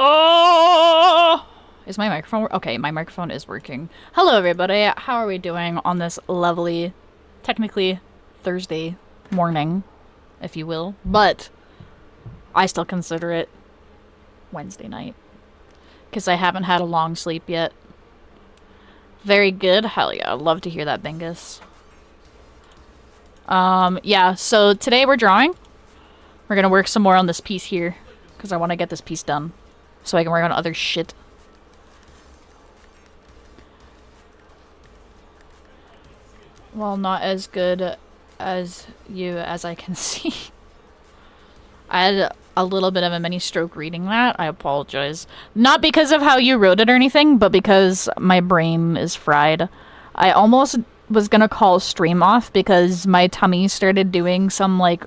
Oh! Is my microphone... Okay, my microphone is working. Hello, everybody. How are we doing on this lovely, technically, Thursday morning, if you will? But I still consider it Wednesday night. Because I haven't had a long sleep yet. Very good. Hell yeah. I'd love to hear that, Bingus. Yeah, so today we're drawing. We're gonna work some more on this piece here. Because I want to get this piece done. So I can work on other shit. Well, not as good as you as I can see. I had a little bit of a mini stroke reading that. I apologize. Not because of how you wrote it or anything, but because my brain is fried. I almost was gonna call stream off because my tummy started doing some it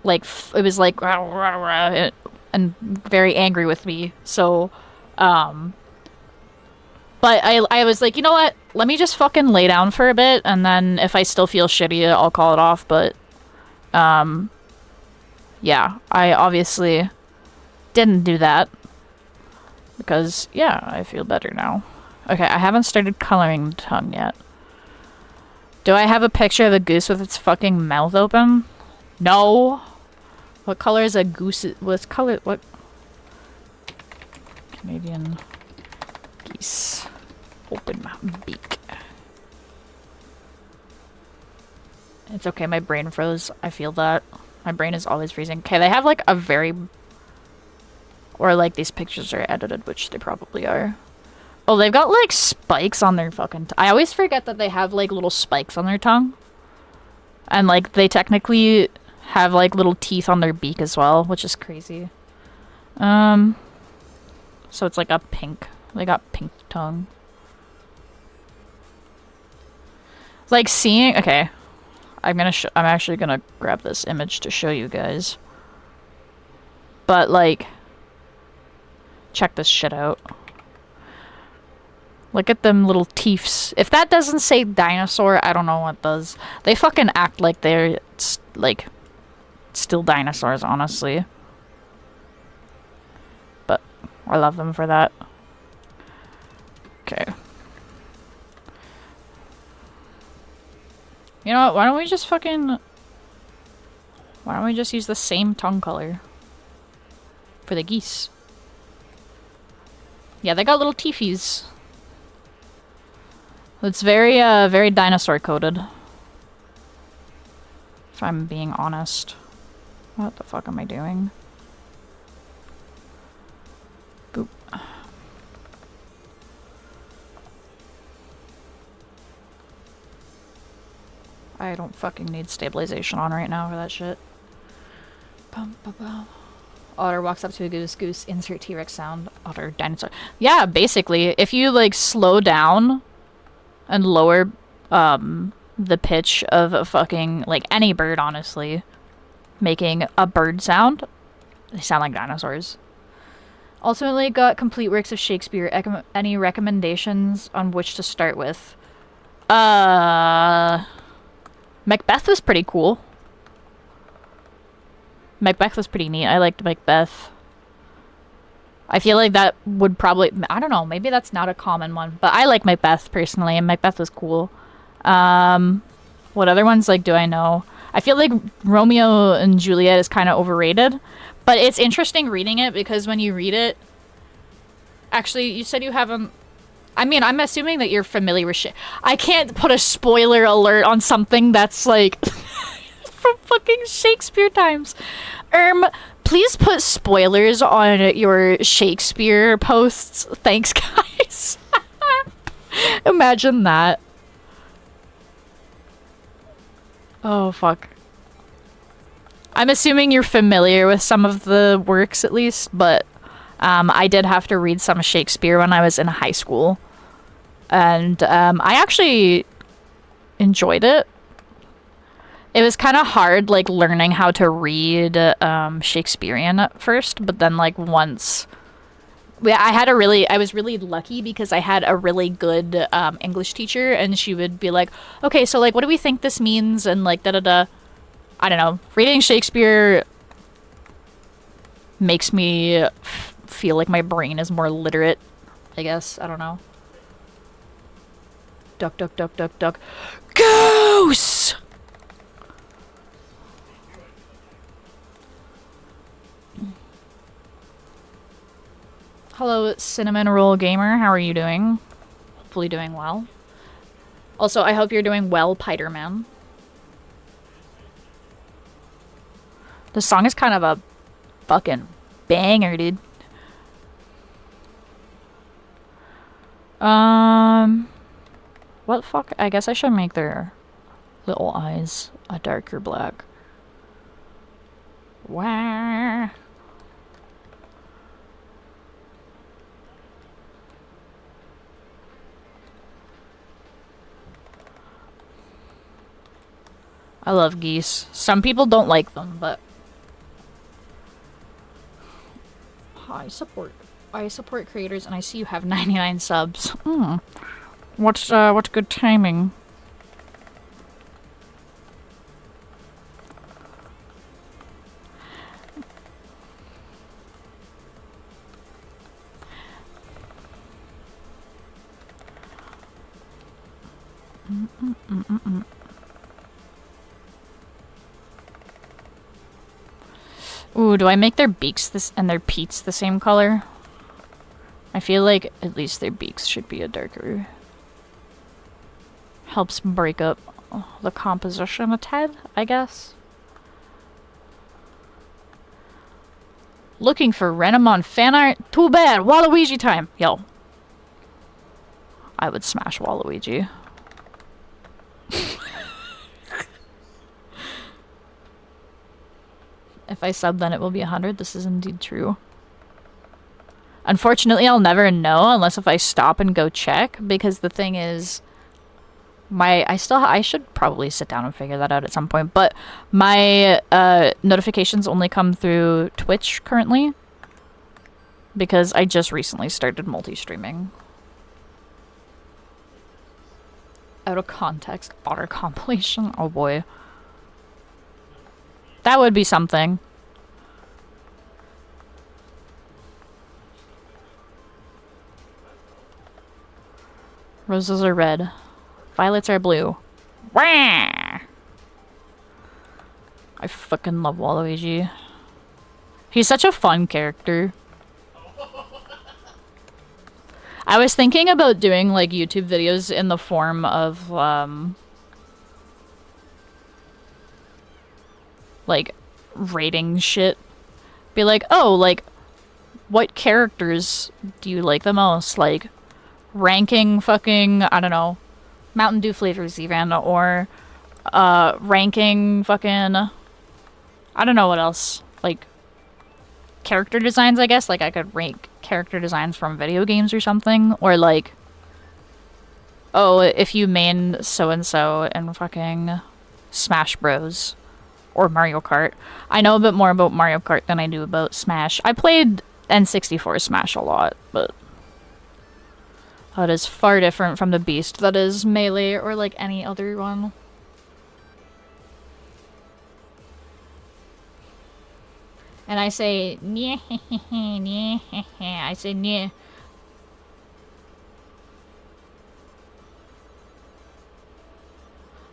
was like rah, rah, rah, and very angry with me. So, but I was like, you know what? Let me just fucking lay down for a bit, and then if I still feel shitty, I'll call it off. But, yeah, I obviously didn't do that because, yeah, I feel better now. Okay, I haven't started coloring the tongue yet. Do I have a picture of a goose with its fucking mouth open? No. What color is a goose? What color? What? Canadian geese. Open mouth beak. It's okay, my brain froze. I feel that. My brain is always freezing. Okay, they have like a very... Or like these pictures are edited, which they probably are. Oh, they've got like spikes on their fucking... I always forget that they have like little spikes on their tongue. And like they technically have like little teeth on their beak as well, which is crazy. So it's like a pink. They got pink tongue. Like seeing... Okay. I'm actually gonna grab this image to show you guys. But like... Check this shit out. Look at them little teeths. If that doesn't say dinosaur, I don't know what does. They fucking act like they're like still dinosaurs, honestly. But I love them for that. Okay. You know what? Why don't we just use the same tongue color for the geese? Yeah, they got little teethies. It's very, very dinosaur coded. If I'm being honest. What the fuck am I doing? Boop. I don't fucking need stabilization on right now for that shit. Bum, bum, bum. Otter walks up to a goose. Goose, insert T-Rex sound. Otter, dinosaur. Yeah, basically, if you like slow down and lower the pitch of a fucking like any bird, honestly, making a bird sound, they sound like dinosaurs. Ultimately got complete works of Shakespeare. Any recommendations on which to start with? Macbeth was pretty cool. Macbeth was pretty neat. I liked Macbeth. I feel like that would probably... I don't know. Maybe that's not a common one. But I like Macbeth, personally. And Macbeth was cool. What other ones, like, do I know? I feel like Romeo and Juliet is kind of overrated. But it's interesting reading it, because when you read it... Actually, you said you haven't... I mean, I'm assuming that you're familiar with shit. I can't put a spoiler alert on something that's, like... from fucking Shakespeare times. Please put spoilers on your Shakespeare posts. Thanks, guys. Imagine that. Oh, fuck. I'm assuming you're familiar with some of the works, at least, but I did have to read some Shakespeare when I was in high school. And I actually enjoyed it. It was kind of hard, like, learning how to read Shakespearean at first, but then, like, once... I was really lucky because I had a really good English teacher, and she would be like, okay, so, like, what do we think this means? And, like, da-da-da. I don't know. Reading Shakespeare makes me feel like my brain is more literate, I guess. I don't know. Duck, duck, duck, duck, duck. Goose! Hello, Cinnamon Roll Gamer. How are you doing? Hopefully doing well. Also, I hope you're doing well, Piderman. This song is kind of a fucking banger, dude. What the fuck? I guess I should make their little eyes a darker black. Wah. I love geese. Some people don't like them, but I support creators, and I see you have 99 subs. What's good timing? Ooh, do I make their beaks and their peats the same color? I feel like at least their beaks should be a darker. Helps break up the composition a tad, I guess. Looking for Renamon fan art? Too bad! Waluigi time! Yo. I would smash Waluigi. If I sub, then it will be 100. This is indeed true. Unfortunately, I'll never know unless if I stop and go check, because the thing is, I should probably sit down and figure that out at some point, but my notifications only come through Twitch currently, because I just recently started multi-streaming. Out of context, otter compilation. Oh boy. That would be something. Roses are red. Violets are blue. Wah! I fucking love Waluigi. He's such a fun character. I was thinking about doing like YouTube videos in the form of like rating shit. Be like, oh, like what characters do you like the most? Like ranking fucking, I don't know, Mountain Dew flavors even, or ranking fucking, I don't know what else. Like character designs, I guess. Like I could rank character designs from video games or something, or like, oh, if you main so and so in fucking Smash Bros. Or Mario Kart. I know a bit more about Mario Kart than I do about Smash. I played N64 Smash a lot, but that is far different from the beast that is Melee or like any other one. And I say, nyeh, nyeh, I say, nyeh.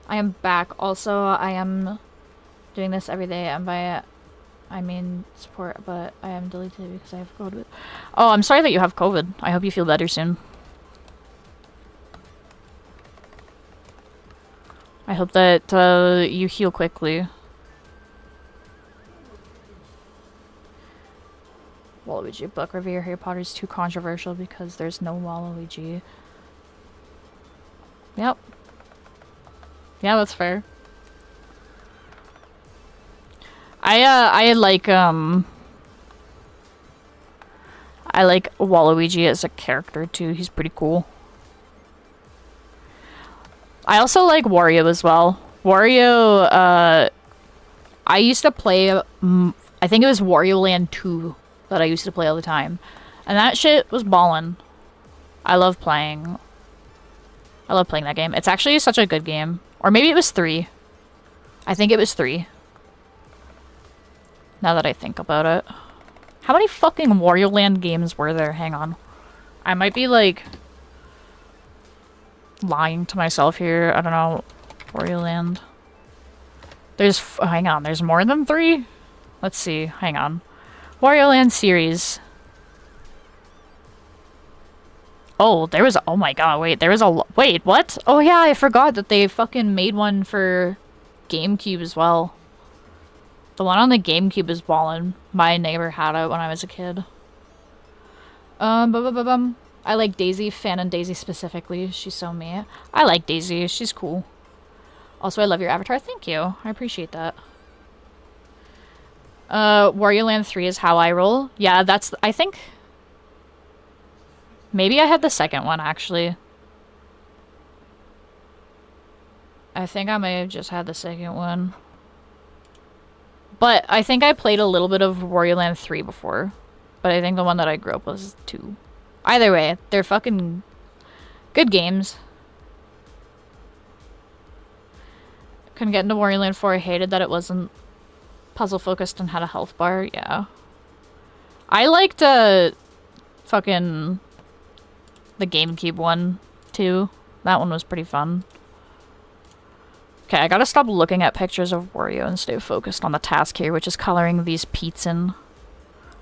I am back. Also, I am doing this every day, and by I mean support, but I am deleted because I have COVID. Oh, I'm sorry that you have COVID. I hope you feel better soon. I hope that you heal quickly. Waluigi book review. Harry Potter is too controversial because there's no Waluigi. Yep. Yeah, that's fair. I like Waluigi as a character too. He's pretty cool. I also like Wario as well. Wario, I used to play, I think it was Wario Land 2 that I used to play all the time. And that shit was ballin'. I love playing that game. It's actually such a good game. Or maybe it was 3. I think it was 3. Now that I think about it. How many fucking Wario Land games were there? Hang on. I might be, like, lying to myself here. I don't know. Wario Land. Hang on, there's more than 3? Let's see. Hang on. Wario Land series. Oh, there was... Oh my god, wait. There was a... Wait, what? Oh yeah, I forgot that they fucking made one for GameCube as well. The one on the GameCube is ballin'. My neighbor had it when I was a kid. I like Daisy. Fan and Daisy specifically. She's so me. I like Daisy. She's cool. Also, I love your avatar. Thank you. I appreciate that. Wario Land 3 is how I roll. Yeah, that's... I think... Maybe I had the second one, actually. I think I may have just had the second one. But I think I played a little bit of Wario Land 3 before. But I think the one that I grew up was 2. Either way, they're fucking good games. Couldn't get into Wario Land 4. I hated that it wasn't puzzle focused and had a health bar. Yeah. I liked fucking the GameCube one too. That one was pretty fun. Okay, I gotta stop looking at pictures of Wario and stay focused on the task here, which is coloring these Pete's in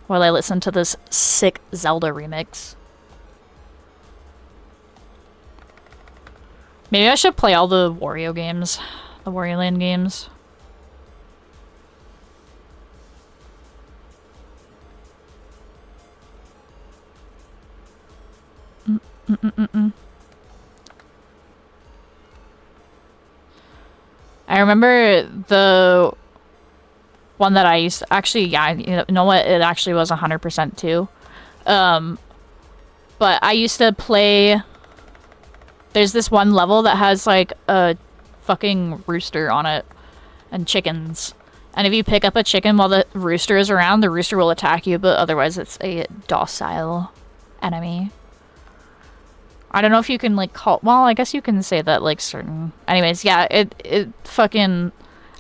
while I listen to this sick Zelda remix. Maybe I should play all the Wario games. The Wario Land games. I remember the one that I used to, actually, yeah, you know what, it actually was 100% too. But I used to play, there's this one level that has like a fucking rooster on it and chickens. And if you pick up a chicken while the rooster is around, the rooster will attack you, but otherwise it's a docile enemy. I don't know if you can, like, call... Well, I guess you can say that, like, certain... Anyways, yeah, it fucking...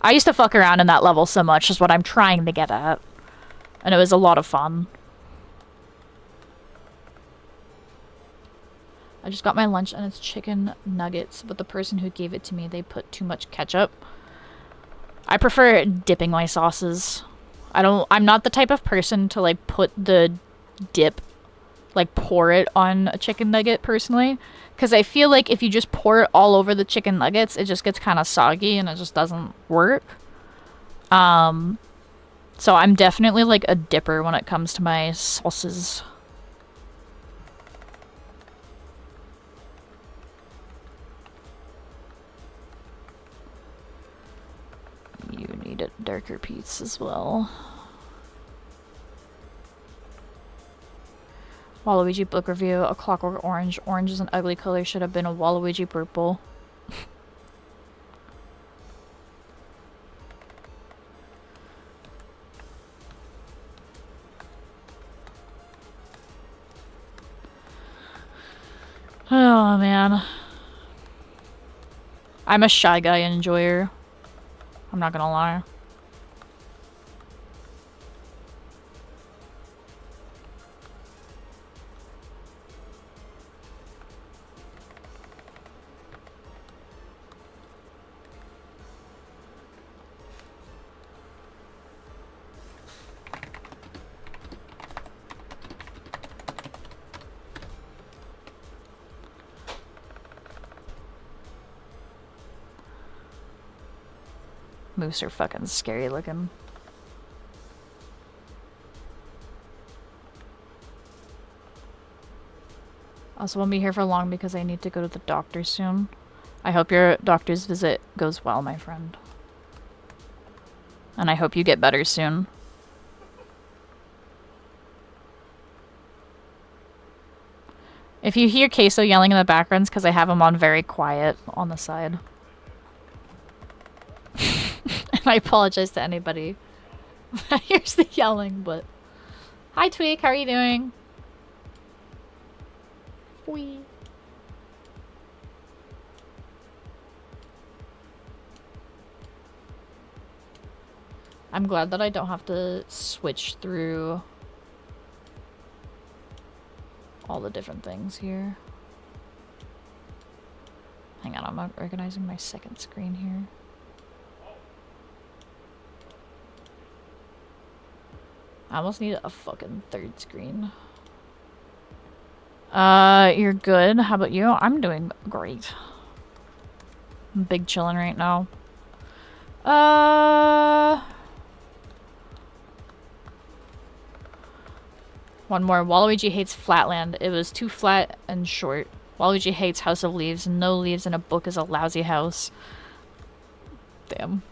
I used to fuck around in that level so much, is what I'm trying to get at. And it was a lot of fun. I just got my lunch and it's chicken nuggets, but the person who gave it to me, they put too much ketchup. I prefer dipping my sauces. I'm not the type of person to, like, put the dip... like, pour it on a chicken nugget, personally. Because I feel like if you just pour it all over the chicken nuggets, it just gets kind of soggy and it just doesn't work. So I'm definitely, like, a dipper when it comes to my sauces. You need a darker piece as well. Waluigi book review, A Clockwork Orange. Orange is an ugly color, should have been a Waluigi purple. Oh, man. I'm a Shy Guy enjoyer. I'm not gonna lie. Moose are fucking scary looking. Also won't be here for long because I need to go to the doctor soon. I hope your doctor's visit goes well, my friend. And I hope you get better soon. If you hear Queso yelling in the background, it's because I have him on very quiet on the side. And I apologize to anybody that hears the yelling, but... Hi, Tweak. How are you doing? Wee. I'm glad that I don't have to switch through all the different things here. Hang on, I'm not organizing my second screen here. I almost need a fucking third screen. You're good. How about you? I'm doing great. I'm big chillin' right now. One more. Waluigi hates Flatland. It was too flat and short. Waluigi hates House of Leaves. No leaves in a book is a lousy house. Damn.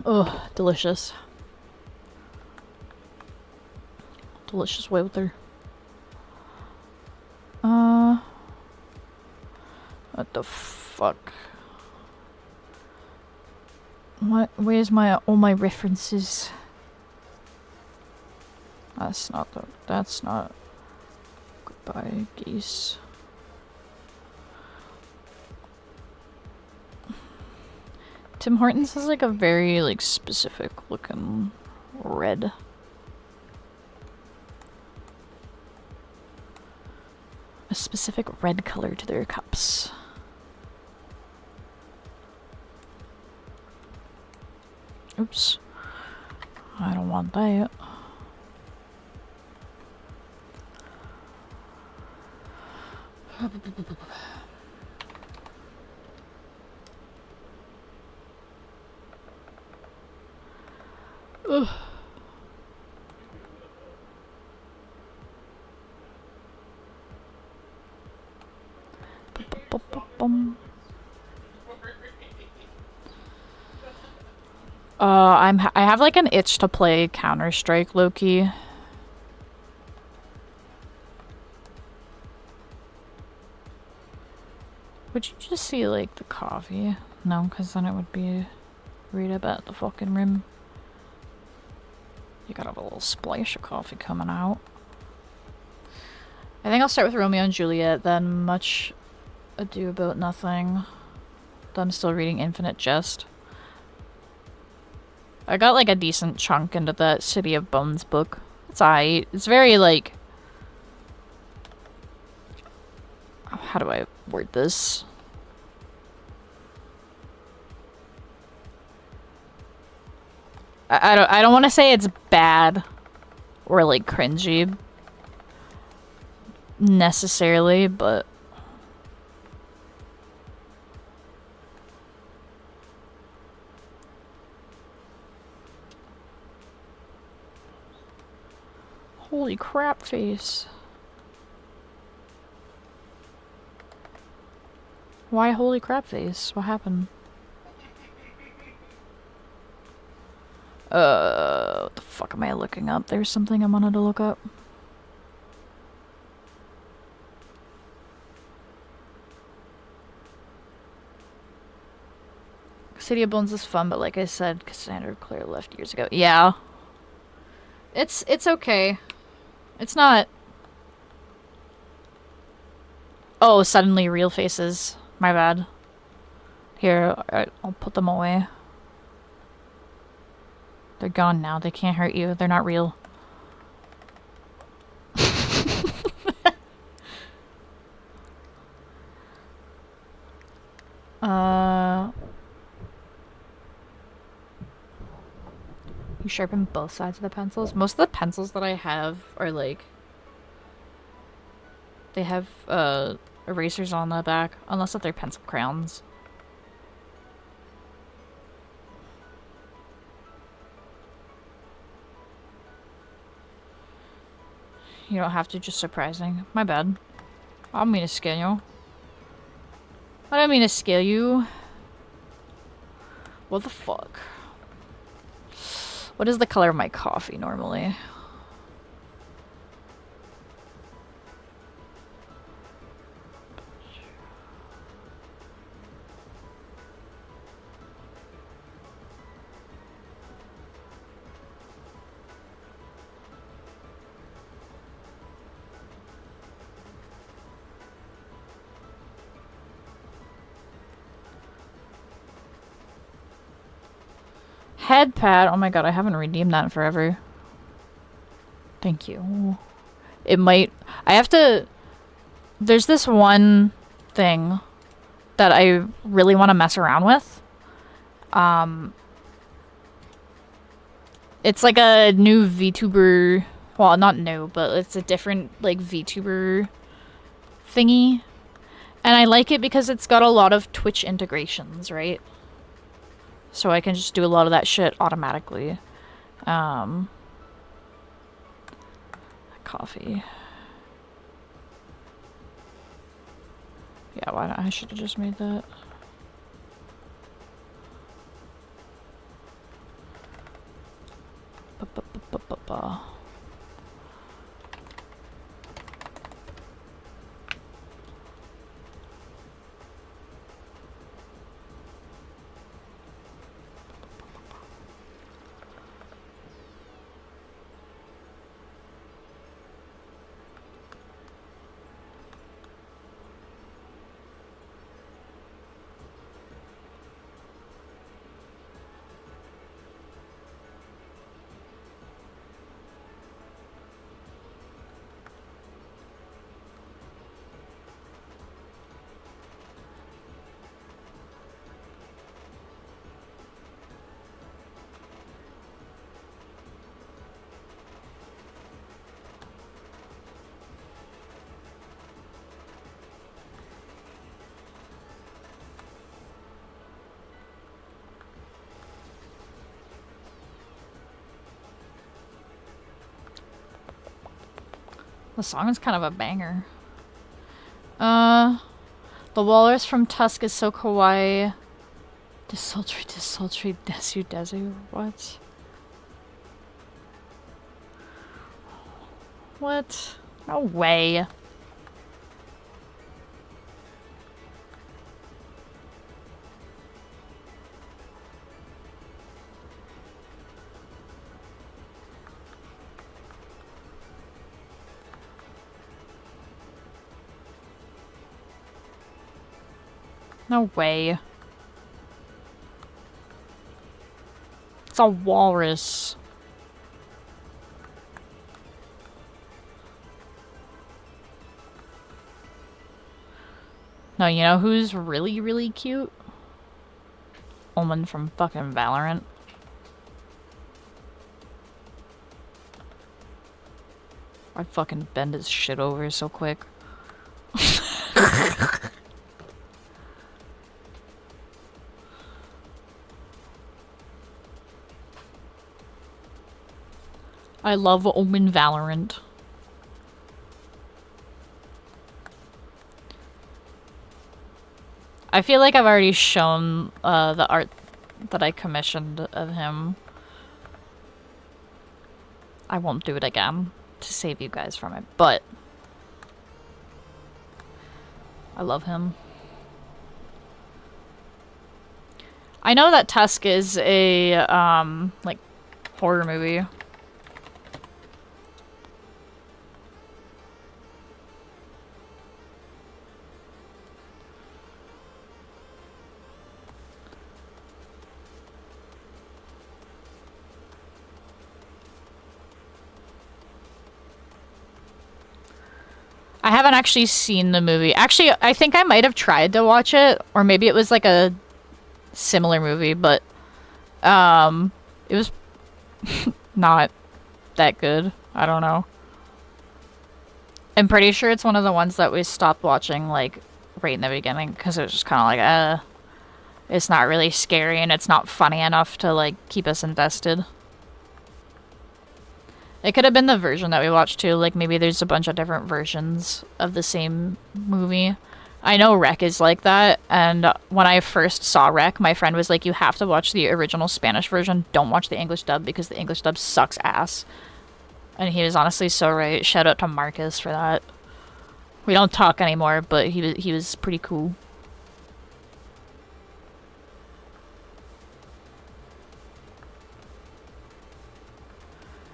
Oh, delicious. Delicious water. What the fuck? What? Where's my all my references? That's not the. That's not. Goodbye, geese. Tim Hortons has like a very like specific looking red. A specific red color to their cups. Oops. I don't want that. Ugh. I have like an itch to play Counter-Strike low-key. Would you just see like the coffee? No, because then it would be right up at the fucking rim. You gotta have a little splash of coffee coming out. I think I'll start with Romeo and Juliet, then Much Ado About Nothing. Then I'm still reading Infinite Jest. I got like a decent chunk into that City of Bones book. It's aight. It's very like... How do I word this? I don't want to say it's bad or like cringy necessarily, but holy crap face. Why holy crap face? What happened? What the fuck am I looking up? There's something I wanted to look up. City of Bones is fun, but like I said, Cassandra Clare left years ago. Yeah. It's okay. It's not... Oh, suddenly real faces. My bad. Here, I'll put them away. They're gone now. They can't hurt you. They're not real. You sharpen both sides of the pencils? Most of the pencils that I have are like... They have, erasers on the back. Unless if they're pencil crayons. You don't have to, just surprising. My bad. I don't mean to scare you. I don't mean to scare you. What the fuck? What is the color of my coffee normally? Head pad. Oh my god, I haven't redeemed that in forever. Thank you. It might... I have to... There's this one thing that I really want to mess around with. It's like a new VTuber... Well, not new, but it's a different, like, VTuber thingy. And I like it because it's got a lot of Twitch integrations, right? So I can just do a lot of that shit automatically. Coffee. Yeah, why not? I should have just made that. Ba-ba-ba-ba-ba. The song is kind of a banger. The walrus from Tusk is so kawaii. Sultry, desu. What? What? No way. No way. It's a walrus. No, you know who's really, really cute? Omen from fucking Valorant. I fucking bend his shit over so quick. I love Omen Valorant. I feel like I've already shown the art that I commissioned of him. I won't do it again to save you guys from it, but I love him. I know that Tusk is a like horror movie. I haven't actually seen the movie. Actually, I think I might have tried to watch it, or maybe it was like a similar movie, but it was not that good. I don't know. I'm pretty sure it's one of the ones that we stopped watching like right in the beginning because it was just kind of like, it's not really scary and it's not funny enough to like keep us invested. It could have been the version that we watched too. Like maybe there's a bunch of different versions of the same movie. I know Rec is like that, and when I first saw Rec, my friend was like, you have to watch the original Spanish version. Don't watch the English dub because the English dub sucks ass. And he was honestly so right. Shout out to Marcus for that. We don't talk anymore, but he was pretty cool.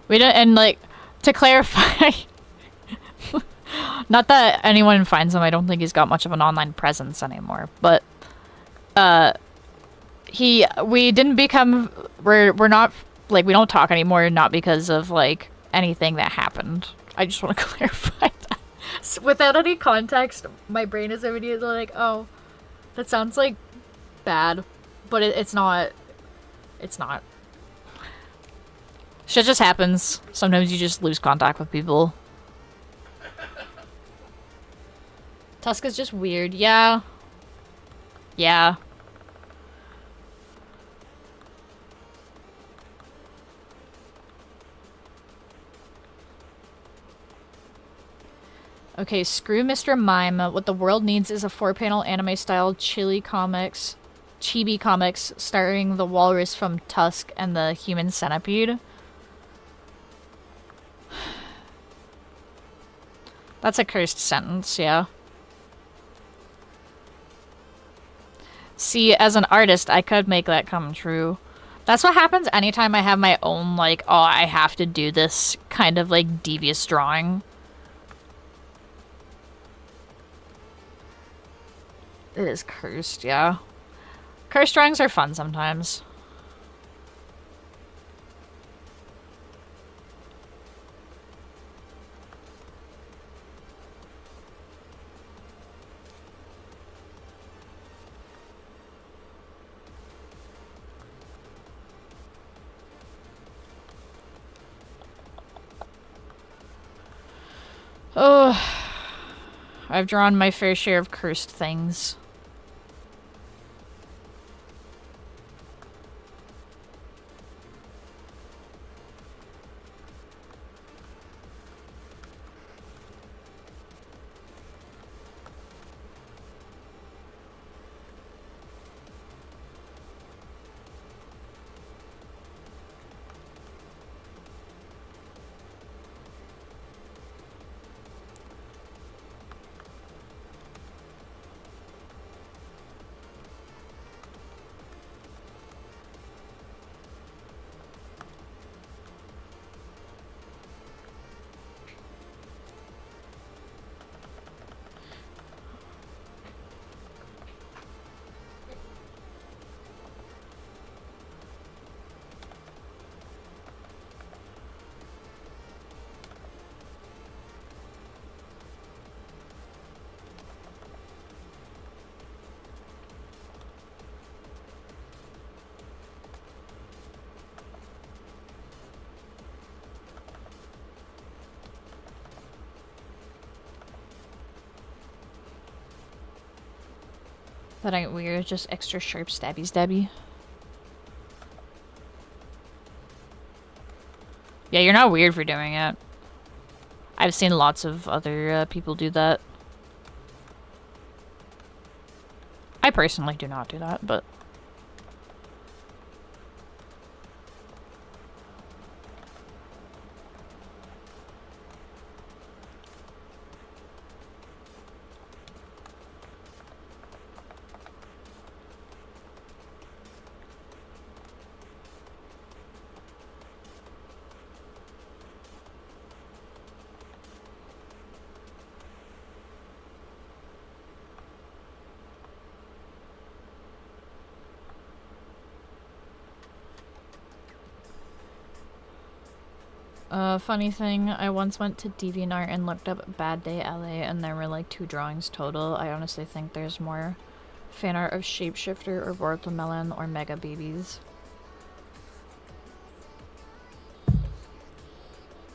We don't, and like, to clarify, not that anyone finds him, I don't think he's got much of an online presence anymore, but, we didn't become, we're not, like, we don't talk anymore, not because of, like, anything that happened. I just want to clarify that. So without any context, my brain is immediately like, oh, that sounds, like, bad, but it's not. It's not. Shit just happens. Sometimes you just lose contact with people. Tuska's just weird. Yeah. Yeah. Okay, screw Mr. Mime. What the world needs is a 4-panel anime-style chibi comics starring the walrus from Tusk and the human centipede. That's a cursed sentence, yeah. See, as an artist, I could make that come true. That's what happens anytime I have my own, like, oh, I have to do this kind of, like, devious drawing. It is cursed, yeah. Cursed drawings are fun sometimes. Oh, I've drawn my fair share of cursed things. That ain't weird, just extra sharp stabby. Yeah, you're not weird for doing it. I've seen lots of other people do that. I personally do not do that, but... funny thing, I once went to DeviantArt and looked up Bad Day LA and there were like 2 drawings total. I honestly think there's more fan art of Shapeshifter or Watermelon or Mega Babies.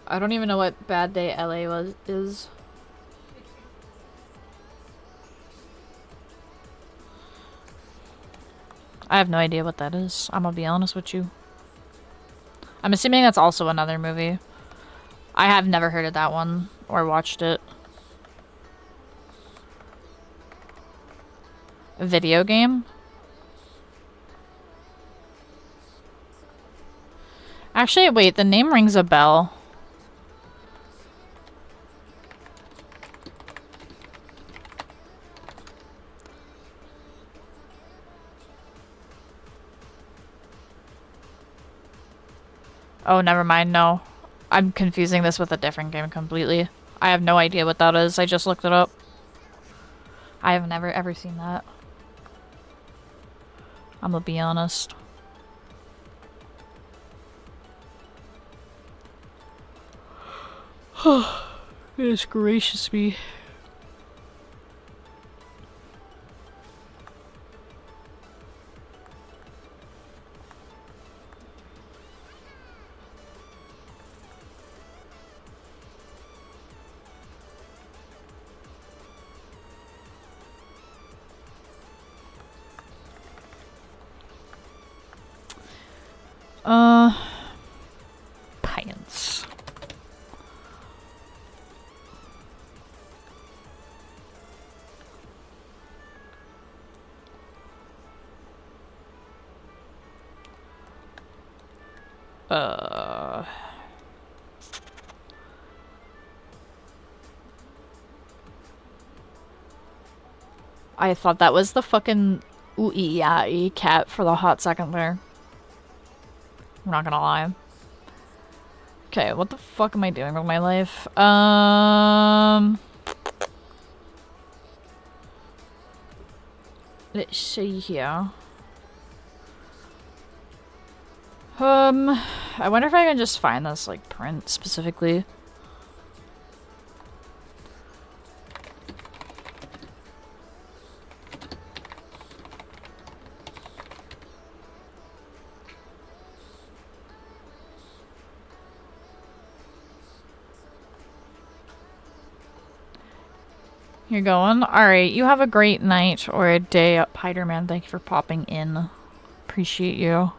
I don't even know what Bad Day LA is. I have no idea what that is. I'm gonna be honest with you. I'm assuming that's also another movie. I have never heard of that one or watched it. A video game? Actually, wait, the name rings a bell. Oh, never mind, no. I'm confusing this with a different game completely. I have no idea what that is. I just looked it up. I have never ever seen that. I'm gonna be honest. Goodness gracious me. Pants. I thought that was the fucking 𝙻𝙸𝙽𝚃𝚂 cat for the hot second there. I'm not gonna lie. Okay, what the fuck am I doing with my life? Let's see here. I wonder if I can just find this, like, print specifically. You're going? Alright, you have a great night or a day up, Spider-Man. Thank you for popping in. Appreciate you.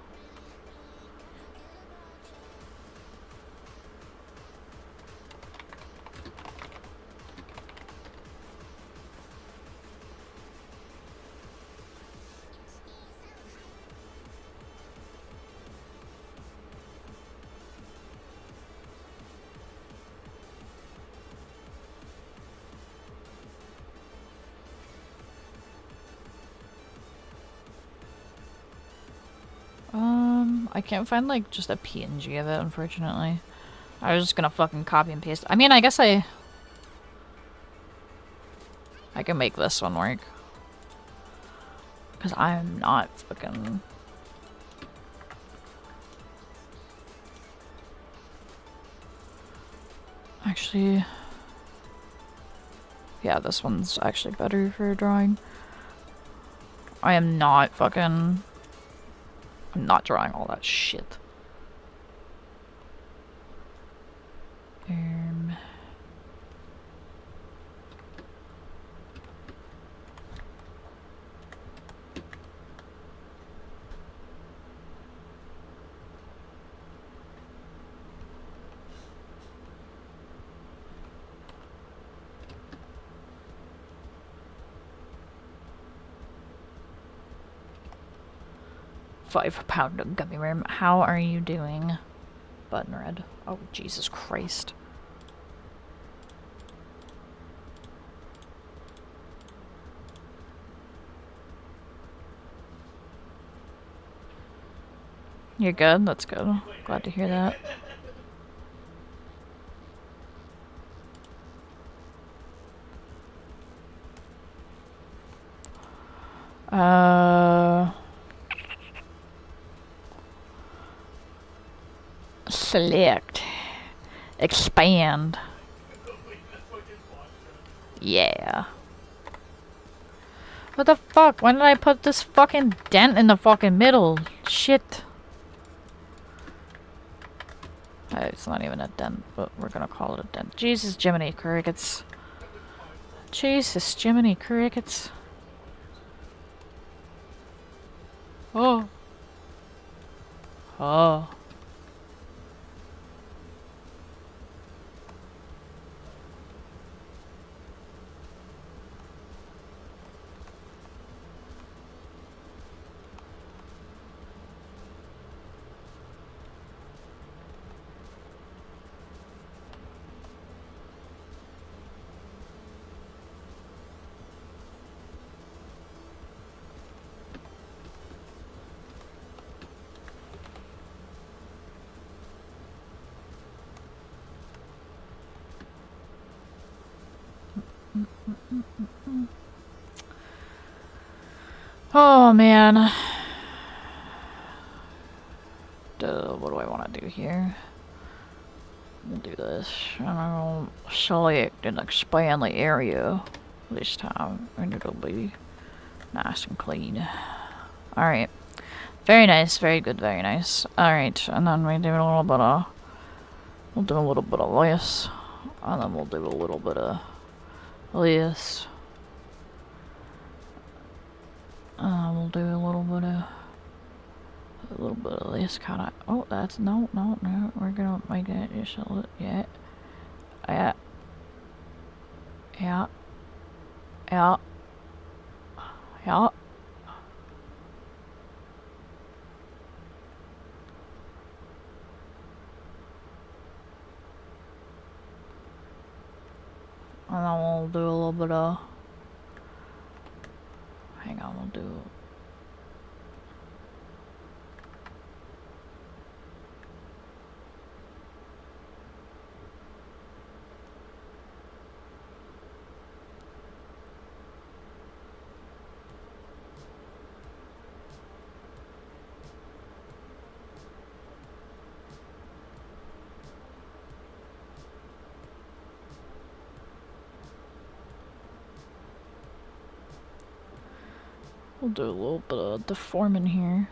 I can't find, like, just a PNG of it, unfortunately. I was just gonna fucking copy and paste. I mean, I guess I can make this one work. Because I'm not fucking... Actually... Yeah, this one's actually better for drawing. I am not fucking... I'm not drawing all that shit. £5 gummy worm. How are you doing? Button red. Oh, Jesus Christ. You're good? That's good. Glad to hear that. Select. Expand. Yeah. What the fuck? When did I put this fucking dent in the fucking middle? Shit. It's not even a dent, but we're gonna call it a dent. Jesus, Jiminy Crickets. Jesus, Jiminy Crickets. Oh. Oh. Oh man. What do I want to do here? We'll do this. And I'll select and expand the area this time, and it'll be nice and clean. Alright. Very nice, very good, very nice. Alright, and then we do a little bit of... We'll do a little bit of this. And then we'll do a little bit of this. We'll do a little bit of this kind of... Oh, that's... No. We're gonna make that just a little... Yeah. Yeah. Yeah. Yeah. Yeah. And then we'll do a little bit of... Hang on, we'll do... We'll do a little bit of deforming here.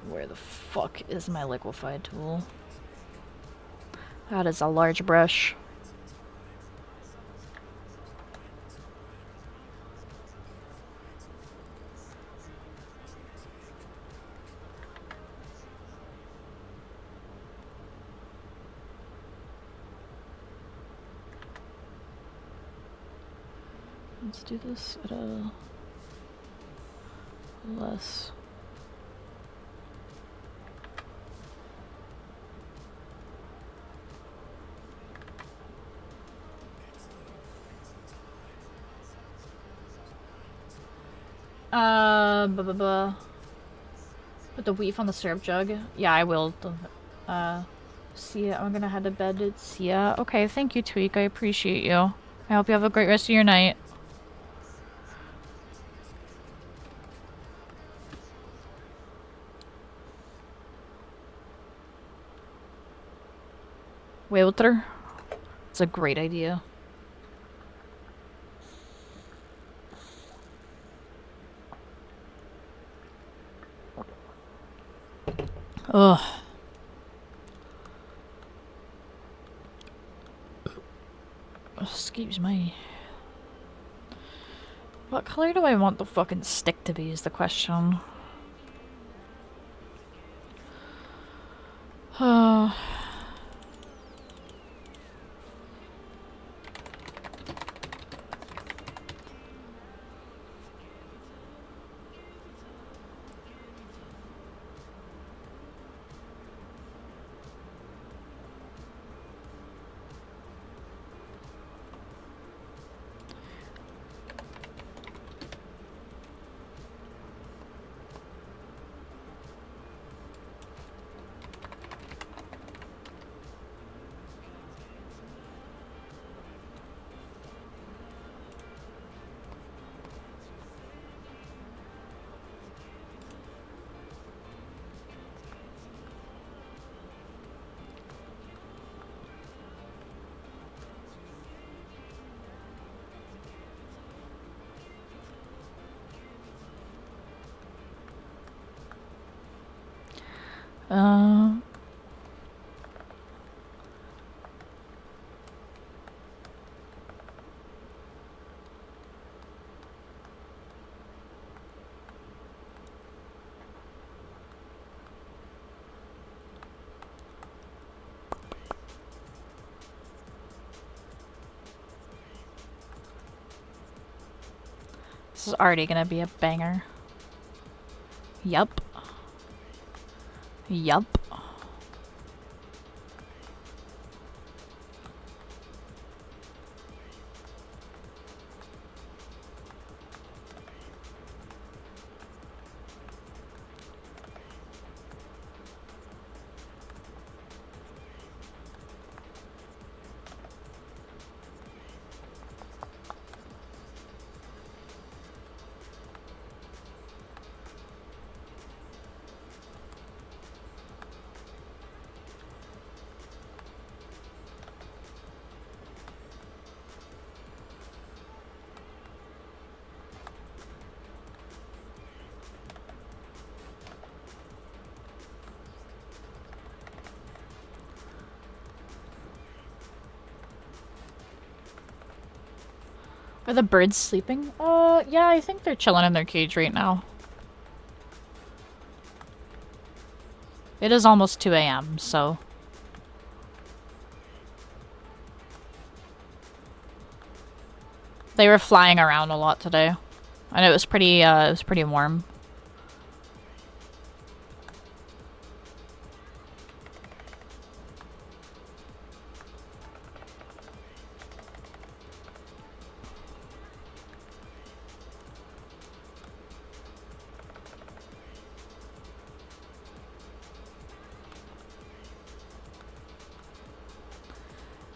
Where the fuck is my liquefy tool? That is a large brush. Let's do this at a less. Put the wheat on the syrup jug. Yeah, I will. See ya. I'm gonna head to bed. See ya. Okay, thank you, Tweak. I appreciate you. I hope you have a great rest of your night. Water. It's a great idea. Ugh. Excuse me. What color do I want the fucking stick to be is the question. This is already gonna be a banger. Yup. Yup. Are the birds sleeping? Yeah, I think they're chilling in their cage right now. It is almost 2 a.m., so... They were flying around a lot today. And it was pretty warm.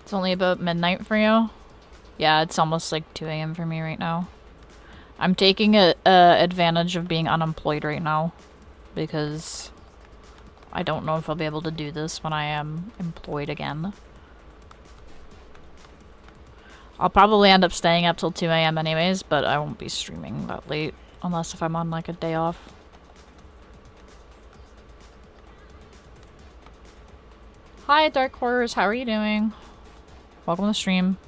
It's only about midnight for you? Yeah, it's almost like 2 a.m. for me right now. I'm taking advantage of being unemployed right now because I don't know if I'll be able to do this when I am employed again. I'll probably end up staying up till 2 a.m. anyways, but I won't be streaming that late unless if I'm on like a day off. Hi, Dark Horrors. How are you doing? Welcome to the stream.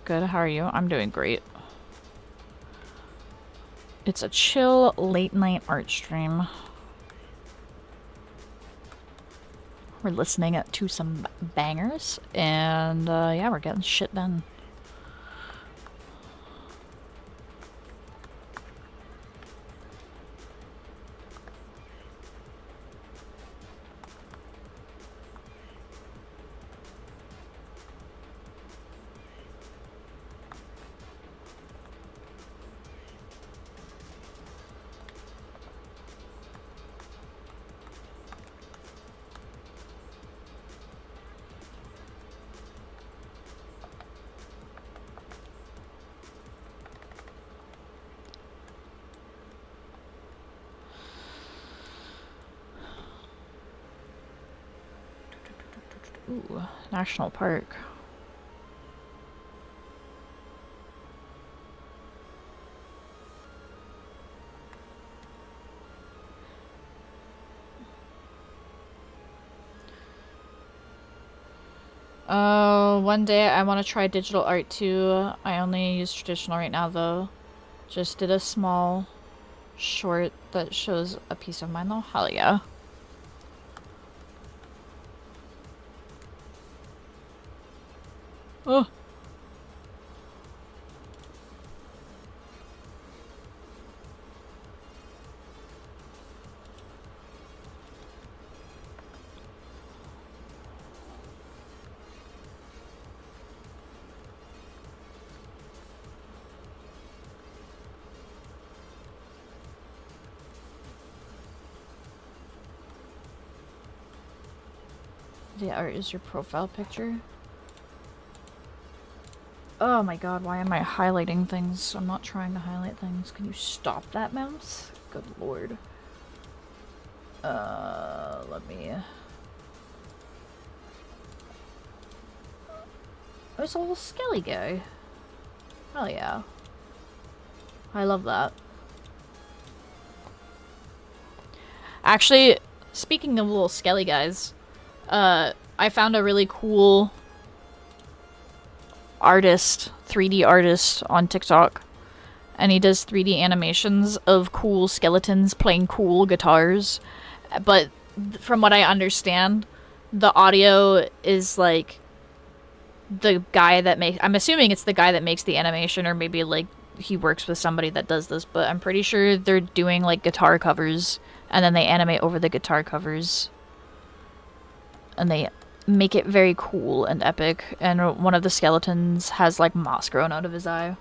Good, how are you? I'm doing great. It's a chill late night art stream. We're listening to some bangers, and yeah, we're getting shit done. Ooh, national park. One day I want to try digital art too. I only use traditional right now though. Just did a small short that shows a piece of mine though. Hell yeah. Oh. The art is your profile picture. Oh my god, why am I highlighting things? I'm not trying to highlight things. Can you stop that, mouse? Good lord. Let me... Oh, it's a little skelly guy. Hell yeah. I love that. Actually, speaking of little skelly guys, I found a really cool artist, 3D artist on TikTok, and he does 3D animations of cool skeletons playing cool guitars, but from what I understand, the audio is like the guy that makes, I'm assuming it's the guy that makes the animation, or maybe like he works with somebody that does this, but I'm pretty sure they're doing like guitar covers and then they animate over the guitar covers and they make it very cool and epic, and one of the skeletons has like moss growing out of his eye.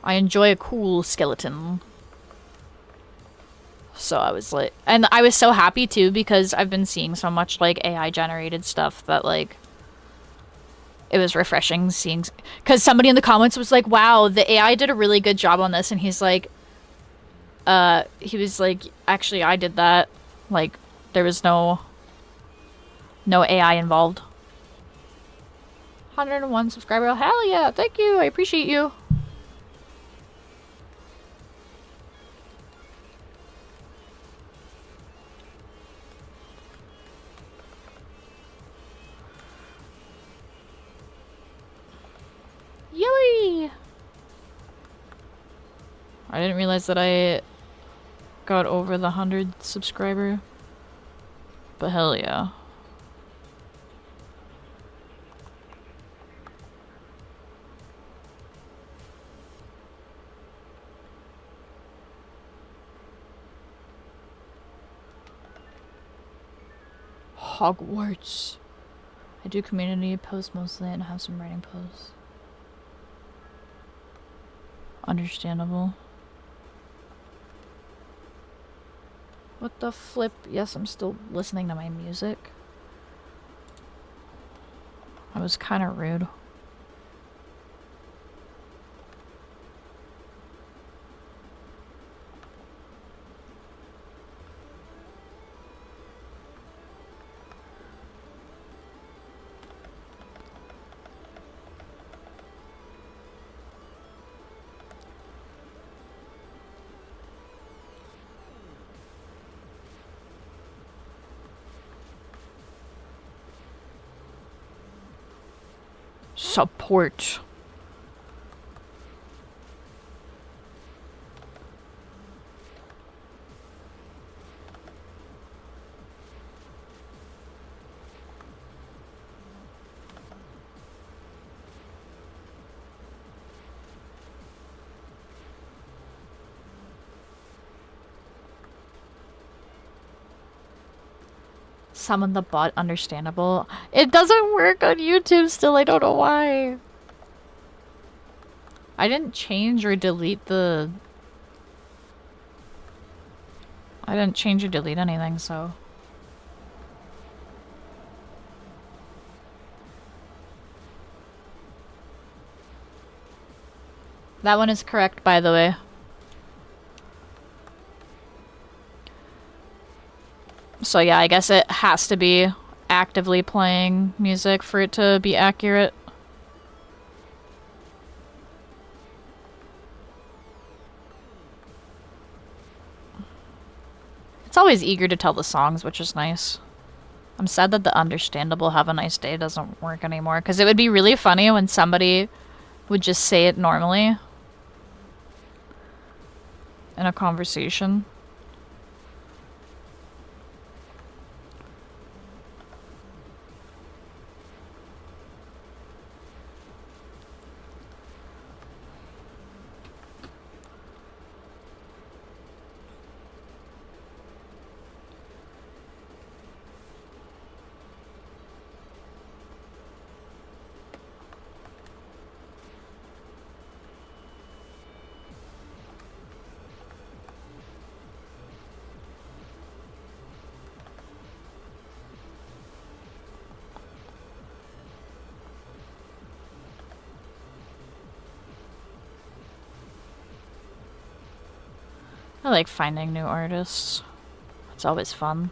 I enjoy a cool skeleton. So I was like, and I was so happy too because I've been seeing so much like AI generated stuff that like it was refreshing seeing, because somebody in the comments was like, wow, the AI did a really good job on this, and he's like, he was like, actually I did that, like there was no AI involved. 101 subscriber. Hell yeah. Thank you. I appreciate you. Yay! I didn't realize that I got over the 100 subscriber. But hell yeah. Hogwarts. I do community posts mostly and have some writing posts. Understandable. What the flip? Yes, I'm still listening to my music. I was kind of rude. Support. Summon the bot, understandable. It doesn't work on YouTube still, I don't know why. I didn't change or delete the... I didn't change or delete anything, so... That one is correct, by the way. So yeah, I guess it has to be actively playing music for it to be accurate. It's always eager to tell the songs, which is nice. I'm sad that the understandable have a nice day doesn't work anymore, because it would be really funny when somebody would just say it normally in a conversation. I like finding new artists. It's always fun.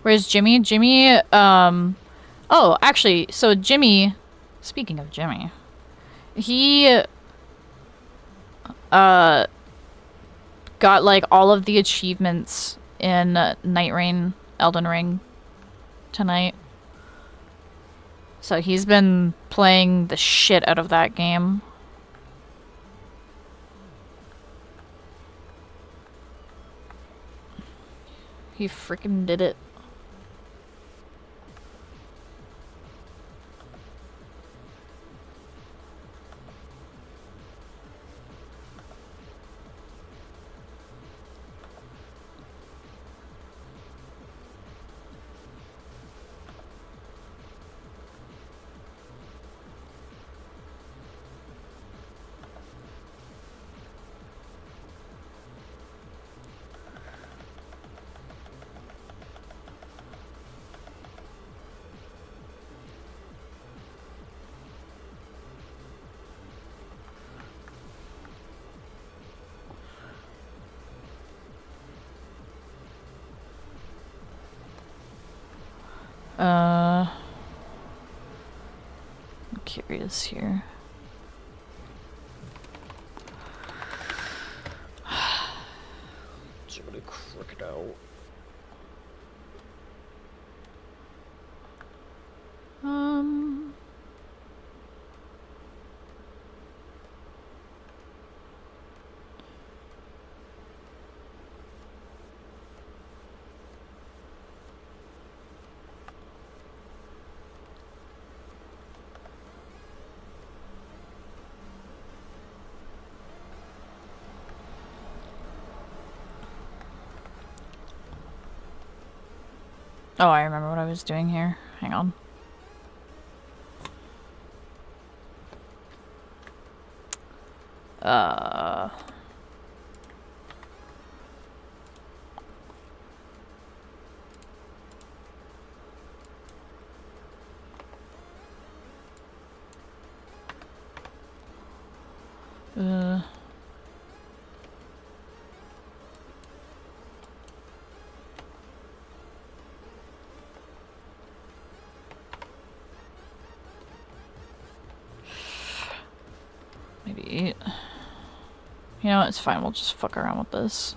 Where's Jimmy? Jimmy, oh, actually, so Jimmy, speaking of Jimmy, he, got, like, all of the achievements in Night Rain, Elden Ring tonight. So he's been playing the shit out of that game. He freaking did it. curious here. Somebody crook it out. Oh, I remember what I was doing here. Hang on. Maybe... You know, it's fine. We'll just fuck around with this.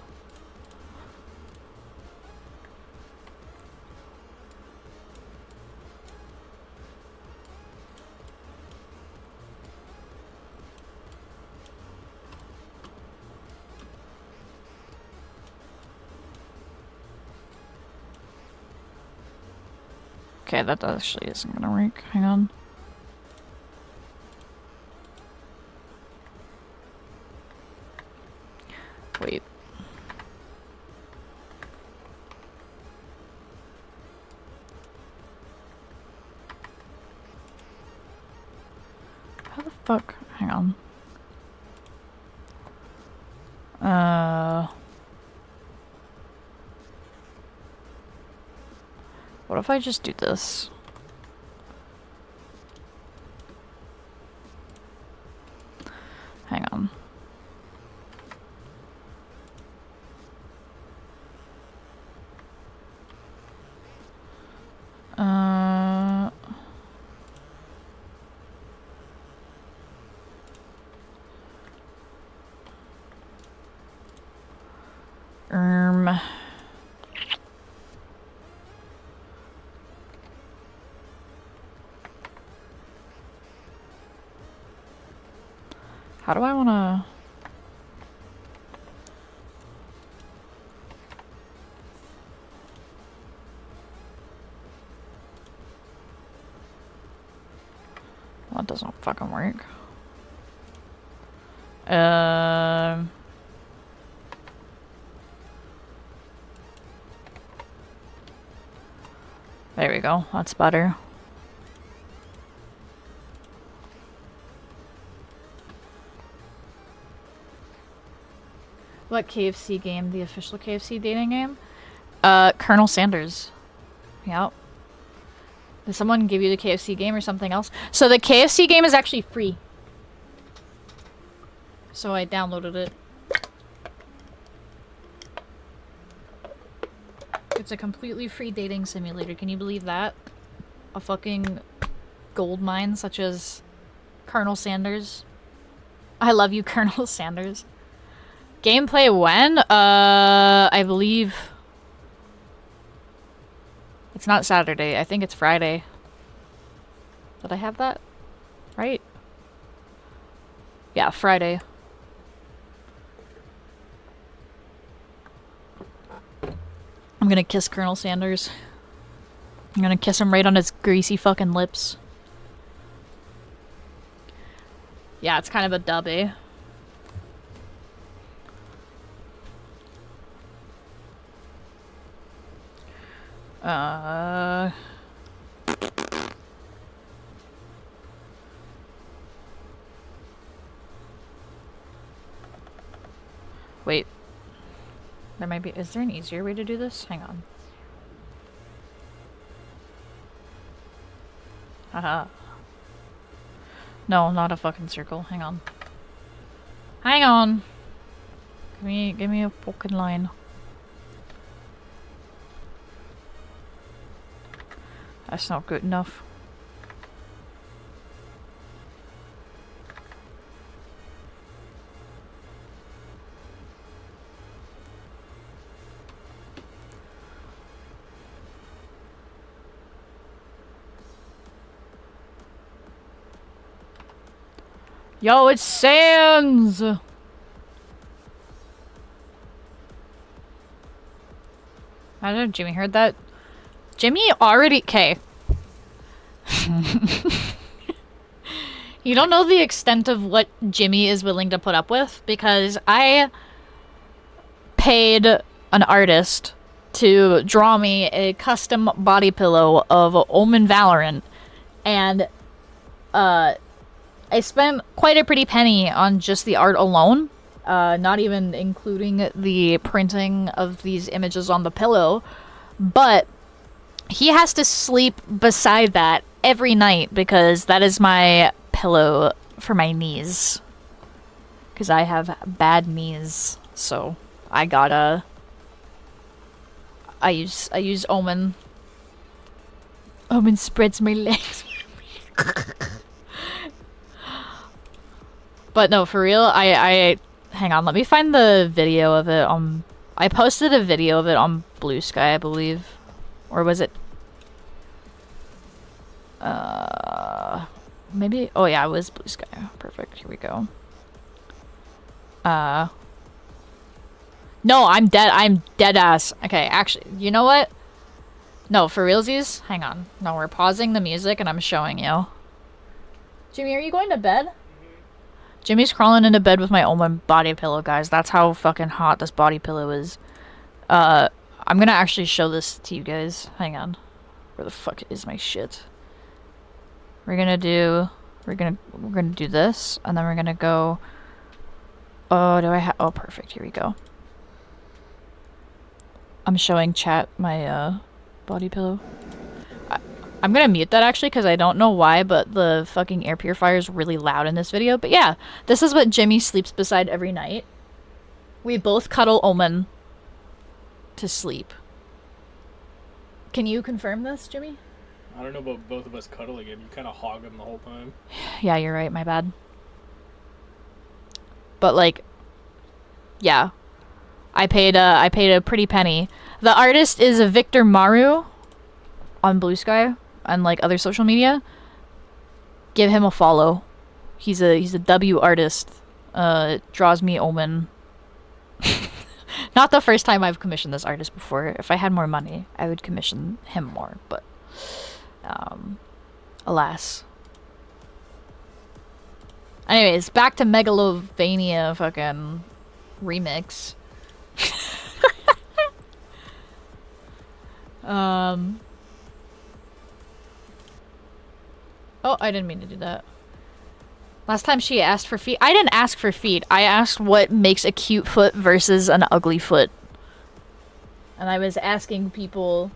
Okay, that actually isn't gonna work. Hang on. Wait. How the fuck? Hang on. What if I just do this? Hang on. How do I wanna... Well, that doesn't fucking work. There we go. That's better. What KFC game? The official KFC dating game? Colonel Sanders. Yep. Did someone give you the KFC game or something else? So the KFC game is actually free. So I downloaded it. It's a completely free dating simulator. Can you believe that? A fucking gold mine such as Colonel Sanders. I love you, Colonel Sanders. Gameplay when? I believe... It's not Saturday. I think it's Friday. Did I have that? Right? Yeah, Friday. I'm gonna kiss Colonel Sanders. I'm gonna kiss him right on his greasy fucking lips. Yeah, it's kind of a dub, eh? Wait. There might be... Is there an easier way to do this? Hang on. Haha. No, not a fucking circle. Hang on. Hang on! Give me a fucking line. That's not good enough. Yo, it's Sans! I don't know if Jimmy heard that. Jimmy already... Okay. You don't know the extent of what Jimmy is willing to put up with, because I paid an artist to draw me a custom body pillow of Omen Valorant, and I spent quite a pretty penny on just the art alone, not even including the printing of these images on the pillow, but he has to sleep beside that every night because that is my pillow for my knees, because I have bad knees, so I gotta I use Omen. Omen spreads my legs. But no, for real, I hang on, let me find the video of it on... I posted a video of it on Blue Sky, I believe. Or was it... maybe... Oh yeah, it was Blue Sky. Perfect, here we go. No, I'm dead ass. Okay, actually, you know what? No, for realsies? Hang on. No, we're pausing the music and I'm showing you. Jimmy, are you going to bed? Jimmy's crawling into bed with my Omen body pillow, guys. That's how fucking hot this body pillow is. I'm gonna actually show this to you guys. Hang on. Where the fuck is my shit? We're gonna do this, and then we're gonna go... Oh, do I have... Oh, perfect. Here we go. I'm showing chat my, body pillow. I'm gonna mute that actually because I don't know why, but the fucking air purifier is really loud in this video. But yeah, this is what Jimmy sleeps beside every night. We both cuddle Omen to sleep. Can you confirm this, Jimmy? I don't know about both of us cuddling him. You kind of hog him the whole time. Yeah, you're right. My bad. But like, yeah, I paid a pretty penny. The artist is Victor Maru on Blue Sky and like other social media. Give him a follow. He's a W artist. Draws me Omen. Not the first time I've commissioned this artist before. If I had more money, I would commission him more, but alas. Anyways, back to Megalovania fucking remix. Oh, I didn't mean to do that. Last time she asked for feet. I didn't ask for feet. I asked what makes a cute foot versus an ugly foot. And I was asking people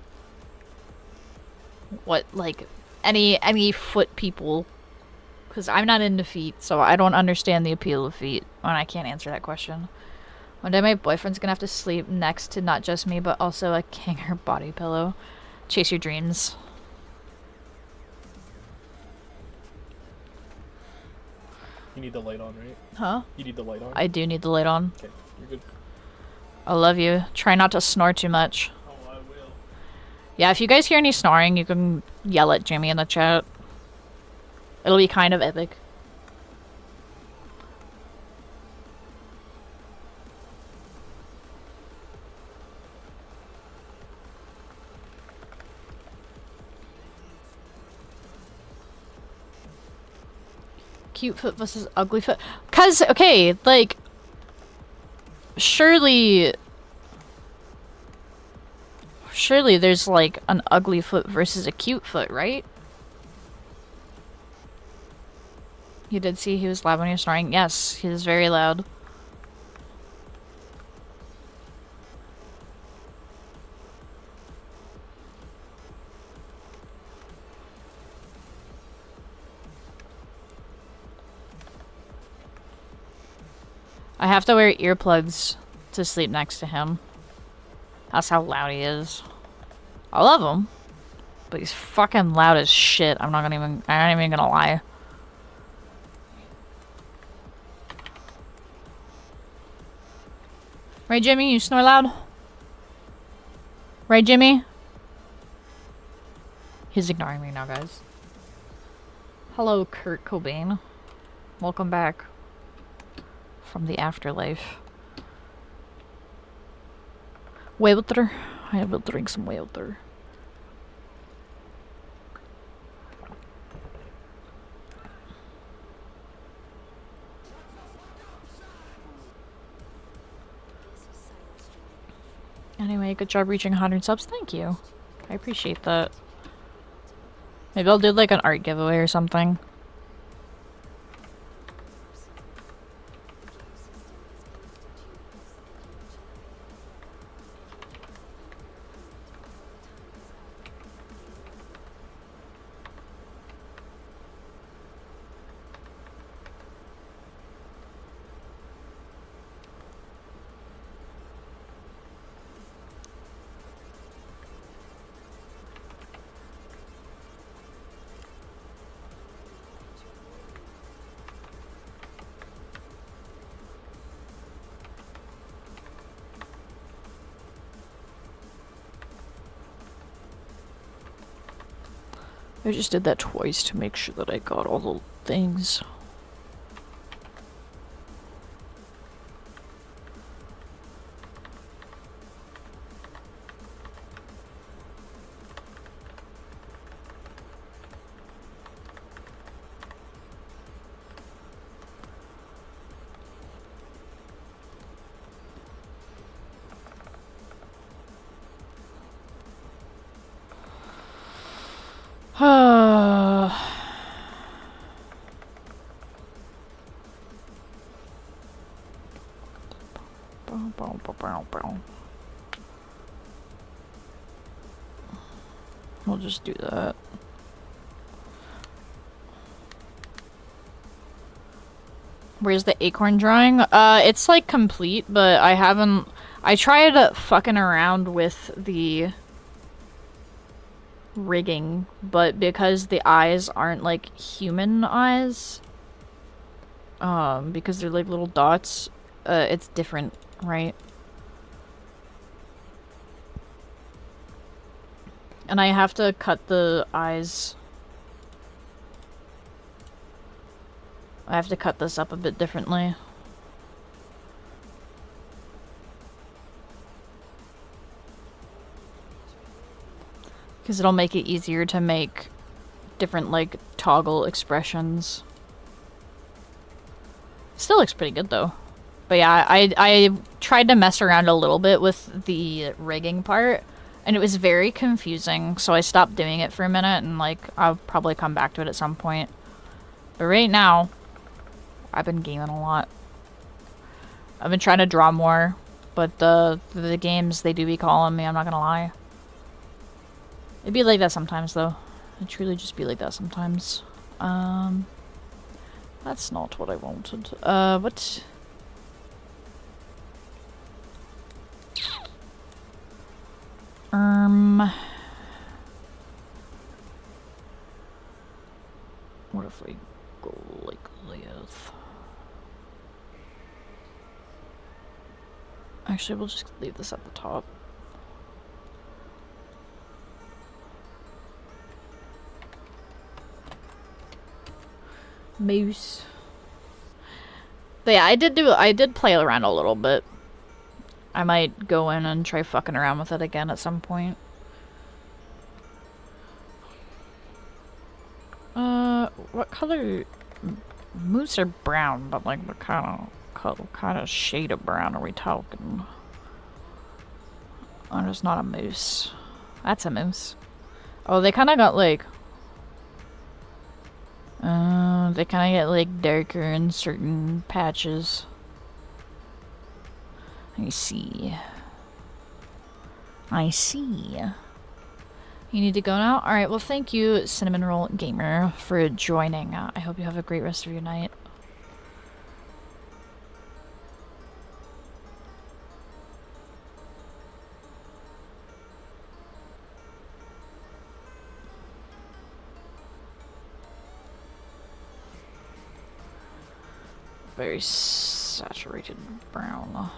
what, like, any foot people. Because I'm not into feet, so I don't understand the appeal of feet. And I can't answer that question. One day my boyfriend's gonna have to sleep next to not just me, but also a Kanger body pillow. Chase your dreams. You need the light on, right? Huh? You need the light on? I do need the light on. Okay, you're good. I love you. Try not to snore too much. Oh, I will. Yeah, if you guys hear any snoring, you can yell at Jimmy in the chat. It'll be kind of epic. Cute foot versus ugly foot. 'Cause, okay, like, surely there's, like, an ugly foot versus a cute foot, right? You did see he was loud when he was snoring? Yes, he was very loud. I have to wear earplugs to sleep next to him. That's how loud he is. I love him, but he's fucking loud as shit. I'm not even gonna lie. Right, Jimmy? You snore loud? Right, Jimmy? He's ignoring me now, guys. Hello, Kurt Cobain. Welcome back from the afterlife. Water. I will drink some water. Anyway, good job reaching 100 subs. Thank you. I appreciate that. Maybe I'll do like an art giveaway or something. I just did that twice to make sure that I got all the things. We'll just do that. Where's the acorn drawing? It's like complete, but I haven't... I tried fucking around with the rigging, but because the eyes aren't like human eyes, because they're like little dots, it's different, right? And I have to cut the eyes. I have to cut this up a bit differently. Because it'll make it easier to make different, like, toggle expressions. Still looks pretty good, though. But yeah, I tried to mess around a little bit with the rigging part, and it was very confusing, so I stopped doing it for a minute, and, like, I'll probably come back to it at some point. But right now, I've been gaming a lot. I've been trying to draw more, but the games, they do be calling me, I'm not gonna lie. It'd be like that sometimes, though. It'd truly just be like that sometimes. That's not what I wanted. What? What if we go like this? Actually, we'll just leave this at the top. Moose. But yeah, I did play around a little bit. I might go in and try fucking around with it again at some point. What color? Moose are brown, but like what kind of shade of brown are we talking? Oh, it's not a moose. That's a moose. Oh, they kind of got like... they kind of get like darker in certain patches. I see. I see. You need to go now? Alright, well thank you, Cinnamon Roll Gamer, for joining. I hope you have a great rest of your night. Very saturated brown.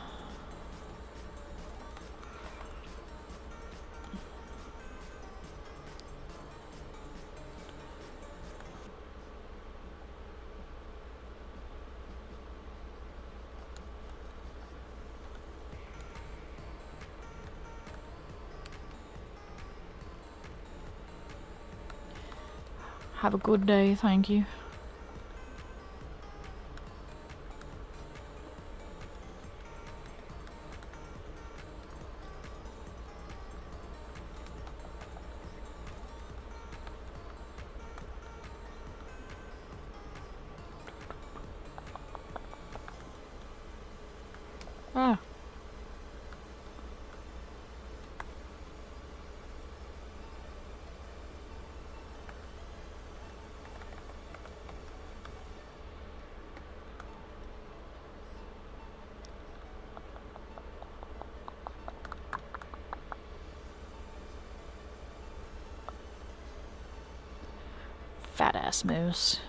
Have a good day, thank you. Ah. Fat ass moose.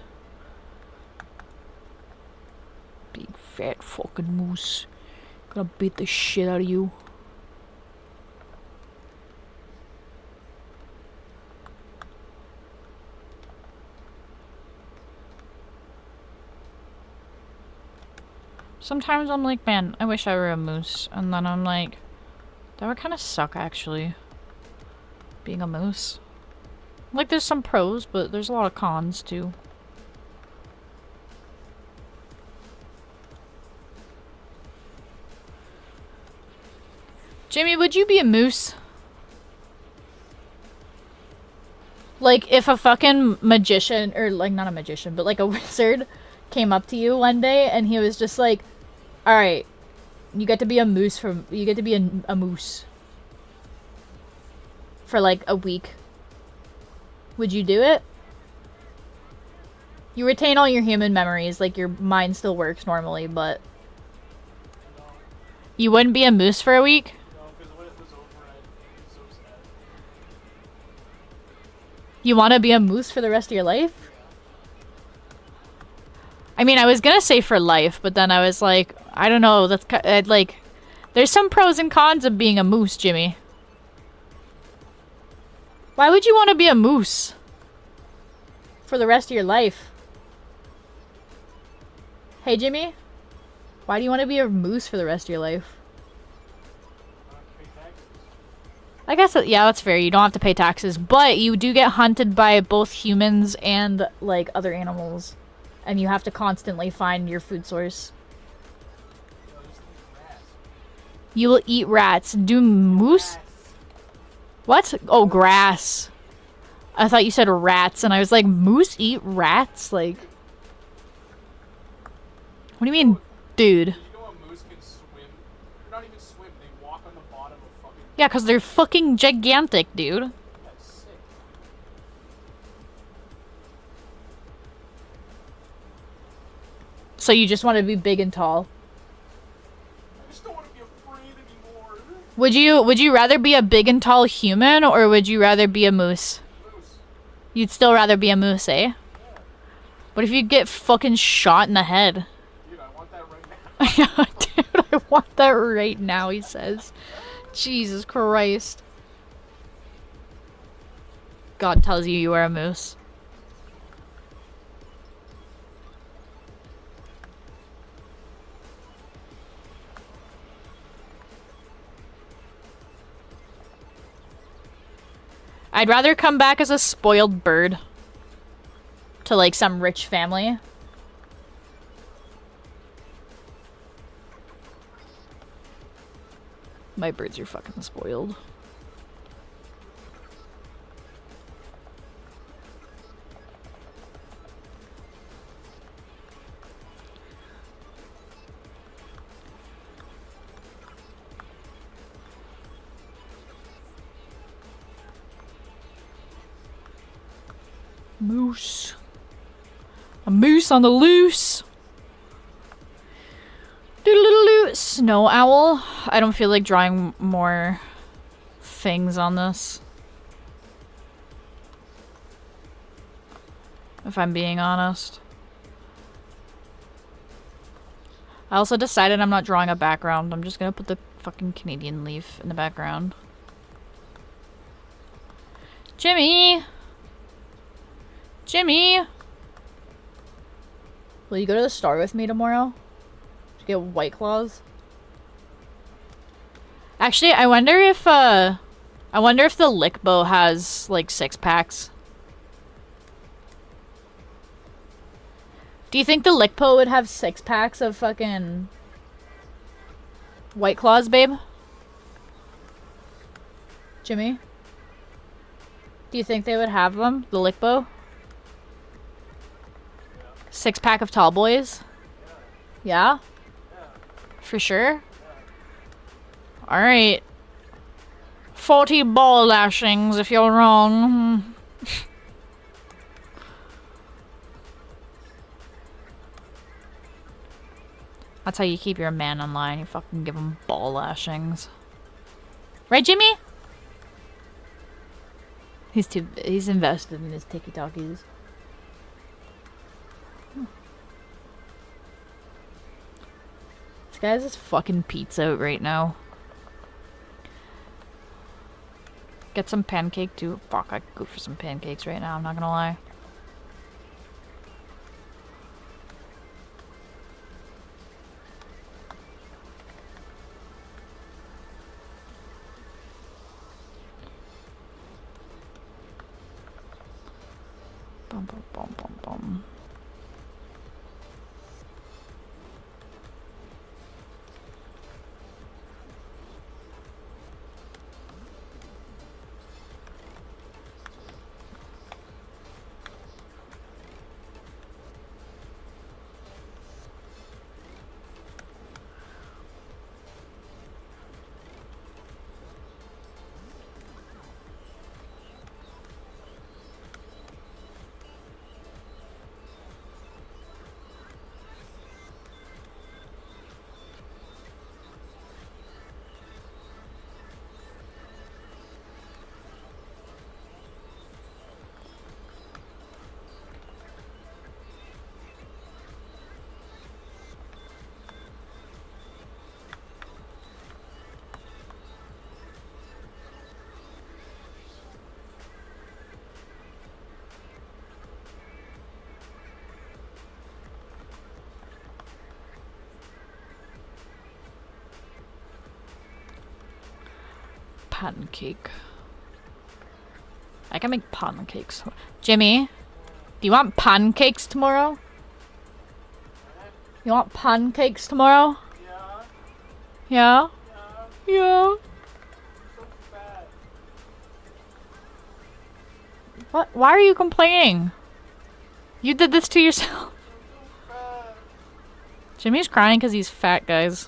Big fat fucking moose. Gonna beat the shit out of you. Sometimes I'm like, man, I wish I were a moose. And then I'm like, that would kind of suck actually. Being a moose. Like, there's some pros, but there's a lot of cons, too. Jimmy, would you be a moose? Like, if a fucking magician, or, like, not a magician, but, like, a wizard came up to you one day, and he was just like, alright, you get to be a moose you get to be a moose. For, like, a week. Would you do it? You retain all your human memories, like your mind still works normally, but... You wouldn't be a moose for a week? No, because when it was over, I'd be so sad. You want to be a moose for the rest of your life? I mean, I was gonna say for life, but then I was like, I don't know, that's like... There's some pros and cons of being a moose, Jimmy. Why would you want to be a moose? For the rest of your life? Hey, Jimmy? Why do you want to be a moose for the rest of your life? I guess, yeah, that's fair. You don't have to pay taxes, but you do get hunted by both humans and, like, other animals. And you have to constantly find your food source. You will eat rats. Do moose? What? Oh, grass. I thought you said rats, and I was like, moose eat rats? Like... What do you mean, dude? You know a moose can swim? They're not even swim, they walk on the bottom of fucking... Yeah, because they're fucking gigantic, dude. That's sick. So you just want to be big and tall? I just don't want to be afraid anymore. Would you rather be a big and tall human, or would you rather be a moose? Moose. You'd still rather be a moose, eh? Yeah. What if you get fucking shot in the head? Dude, I want that right now. Yeah, dude, I want that right now, he says. Jesus Christ. God tells you you are a moose. I'd rather come back as a spoiled bird. To, like, some rich family. My birds are fucking spoiled. Moose. A moose on the loose. Doodle-doodle-doo. Snow owl. I don't feel like drawing more things on this. If I'm being honest. I also decided I'm not drawing a background. I'm just gonna put the fucking Canadian leaf in the background. Jimmy! Jimmy! Will you go to the store with me tomorrow? To get White Claws? Actually, I wonder if the Lickbo has, like, 6-packs. Do you think the 𝙲𝚽𝚽 would have 6-packs of fucking White Claws, babe? Jimmy? Do you think they would have them? The 𝙲𝚽𝚽? 6-pack of tall boys? Yeah? For sure? Alright. 40 ball lashings if you're wrong. That's how you keep your man in line. You fucking give him ball lashings. Right, Jimmy? He's invested in his tiki-talkies. This guy's just fucking pizza out right now. Get some pancake too. Fuck, I could go for some pancakes right now, I'm not gonna lie. Bum, bum, bum, bum, bum. Pancake. I can make pancakes. Jimmy, do you want pancakes tomorrow? You want pancakes tomorrow? Yeah. Yeah? Yeah. So fat. What? Why are you complaining? You did this to yourself. I'm so fat. Jimmy's crying because he's fat, guys.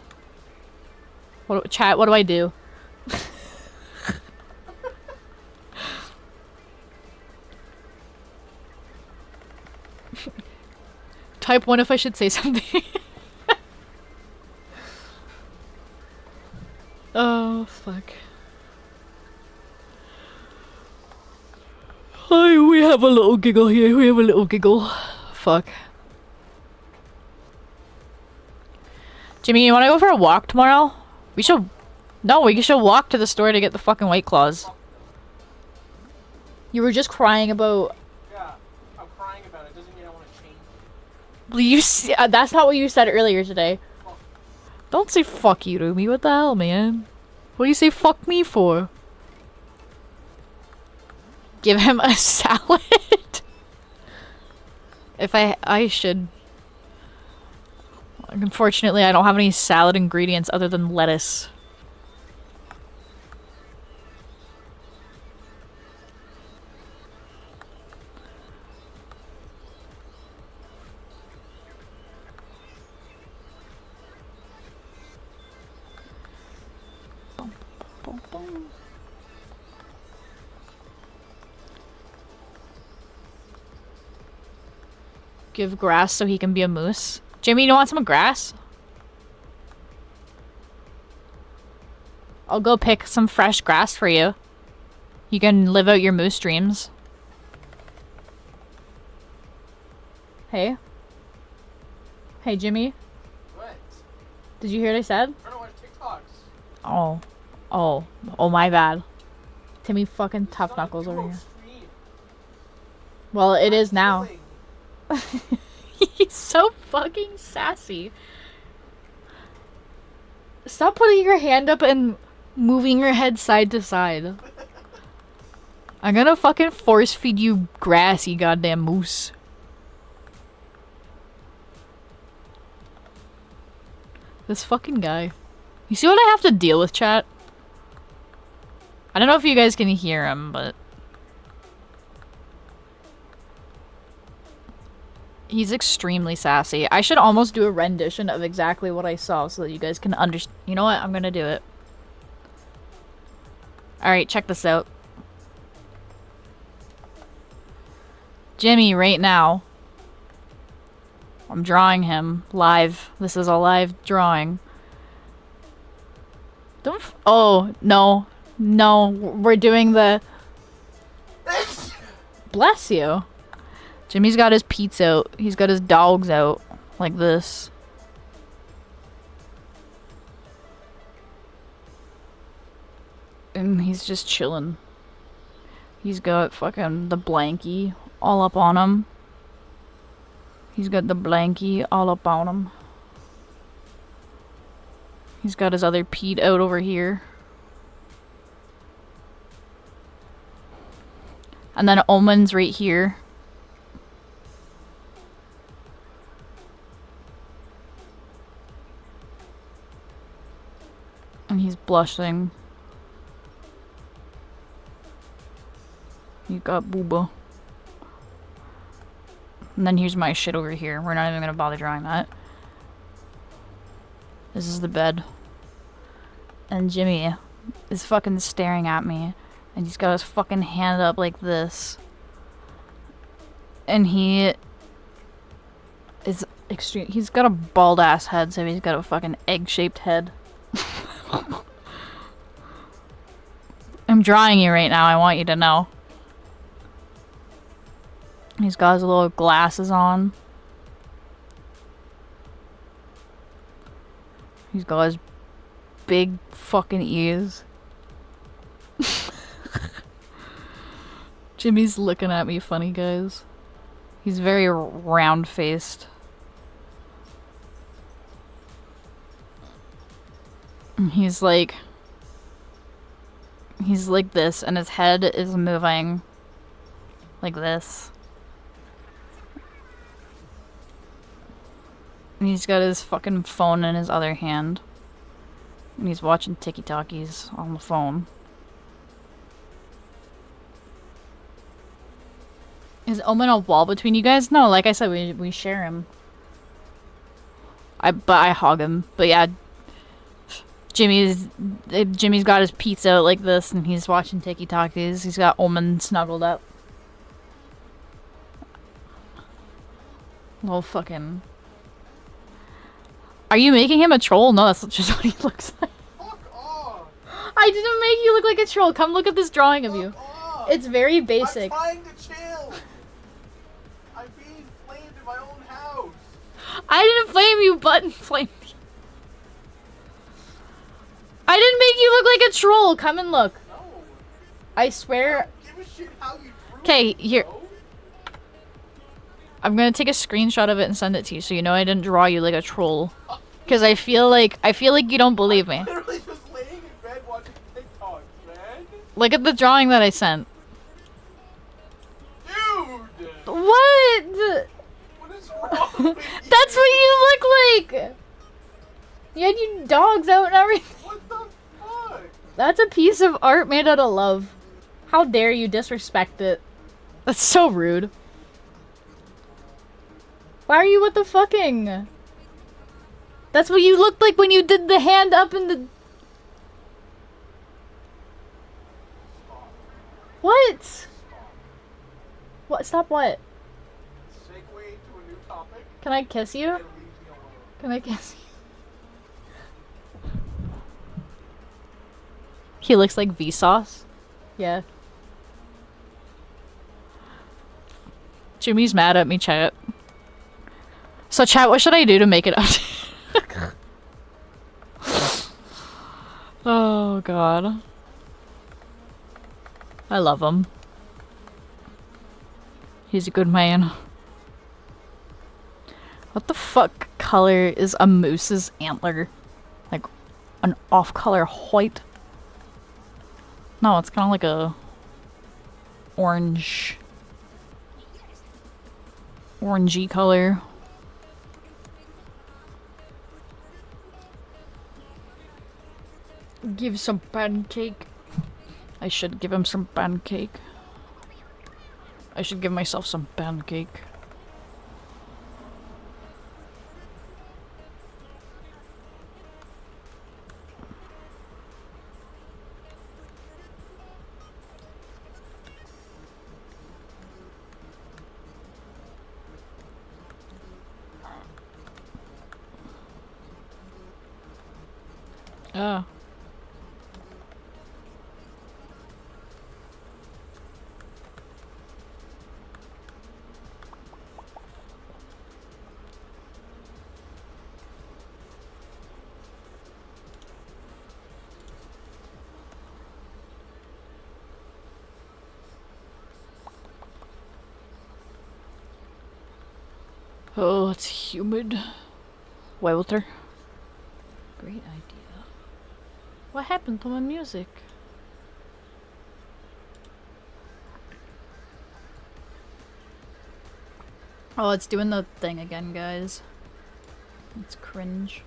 Chat, what do I do? Type 1 if I should say something. Oh, fuck. Hi, we have a little giggle here. We have a little giggle. Fuck. Jimmy, you want to go for a walk tomorrow? We should... No, we should walk to the store to get the fucking White Claws. You were just crying about... Yeah, I'm crying about it. Doesn't mean I want to change it. Well, you that's not what you said earlier today. Fuck. Don't say fuck you to me. What the hell, man? What do you say fuck me for? Give him a salad? If I should. Unfortunately, I don't have any salad ingredients other than lettuce. Give grass so he can be a moose. Jimmy, you want some grass? I'll go pick some fresh grass for you. You can live out your moose dreams. Hey? Hey, Jimmy? What? Did you hear what I said? I'm trying to watch TikToks. Oh. Oh. Oh, my bad. Timmy fucking tough It's not knuckles a over duo here. stream. Well, it is now. Killing. He's so fucking sassy. Stop putting your hand up and moving your head side to side. I'm gonna fucking force feed you grass, you goddamn moose. This fucking guy. You see what I have to deal with, chat? I don't know if you guys can hear him, but... he's extremely sassy. I should almost do a rendition of exactly what I saw so that you guys can understand. You know what? I'm gonna do it. Alright, check this out. Jimmy, right now. I'm drawing him live. This is a live drawing. Don't oh, no. No, we're doing the... Bless you. Jimmy's got his Pete's out. He's got his dogs out. Like this. And he's just chilling. He's got fucking the blankie all up on him. He's got the blankie all up on him. He's got his other Pete out over here. And then Omen's right here. And he's blushing. You got Booba. And then here's my shit over here. We're not even gonna bother drawing that. This is the bed. And Jimmy is fucking staring at me. And he's got his fucking hand up like this. And he is extreme. He's got a bald ass head, so he's got a fucking egg-shaped head. I'm drawing you right now, I want you to know. He's got his little glasses on. He's got his big fucking ears. Jimmy's looking at me funny, guys. He's very round-faced. He's like this, and his head is moving like this. And he's got his fucking phone in his other hand. And he's watching TikTokies on the phone. Is Omen a wall between you guys? No, like I said, we share him. But I hog him. But yeah, Jimmy's got his pizza out like this, and he's watching TikTokies. He's got Omen snuggled up. Little fucking... Are you making him a troll? No, that's just what he looks like. Fuck off! I didn't make you look like a troll. Come look at this drawing of you. Off. It's very basic. I'm trying to chill. I'm being flamed in my own house. I didn't flame you, button flamed you. I didn't make you look like a troll. Come and look. No. I swear. Give a shit how you drew. Okay, it, here. bro. I'm gonna take a screenshot of it and send it to you, so you know I didn't draw you like a troll. Because I feel like you don't believe me. I'm literally just laying in bed watching TikToks, man. Look at the drawing that I sent. Dude. What? What is wrong with you? That's what you look like. You had your dogs out and everything. What the fuck? That's a piece of art made out of love. How dare you disrespect it? That's so rude. Why are you with the fucking? That's what you looked like when you did the hand up in the... What? What? Stop what? Segue to a new topic. Can I kiss you? And leave me alone. Can I kiss you? He looks like Vsauce. Yeah. Jimmy's mad at me, chat. So chat, what should I do to make it up? Oh god. I love him. He's a good man. What the fuck color is a moose's antler? Like an off-color white? No, it's kind of like a orange, orangey color. Give some pancake. I should give him some pancake. I should give myself some pancake. Ah. Oh, it's humid. Welter. Great idea. What happened to my music? Oh, it's doing the thing again, guys. It's cringe.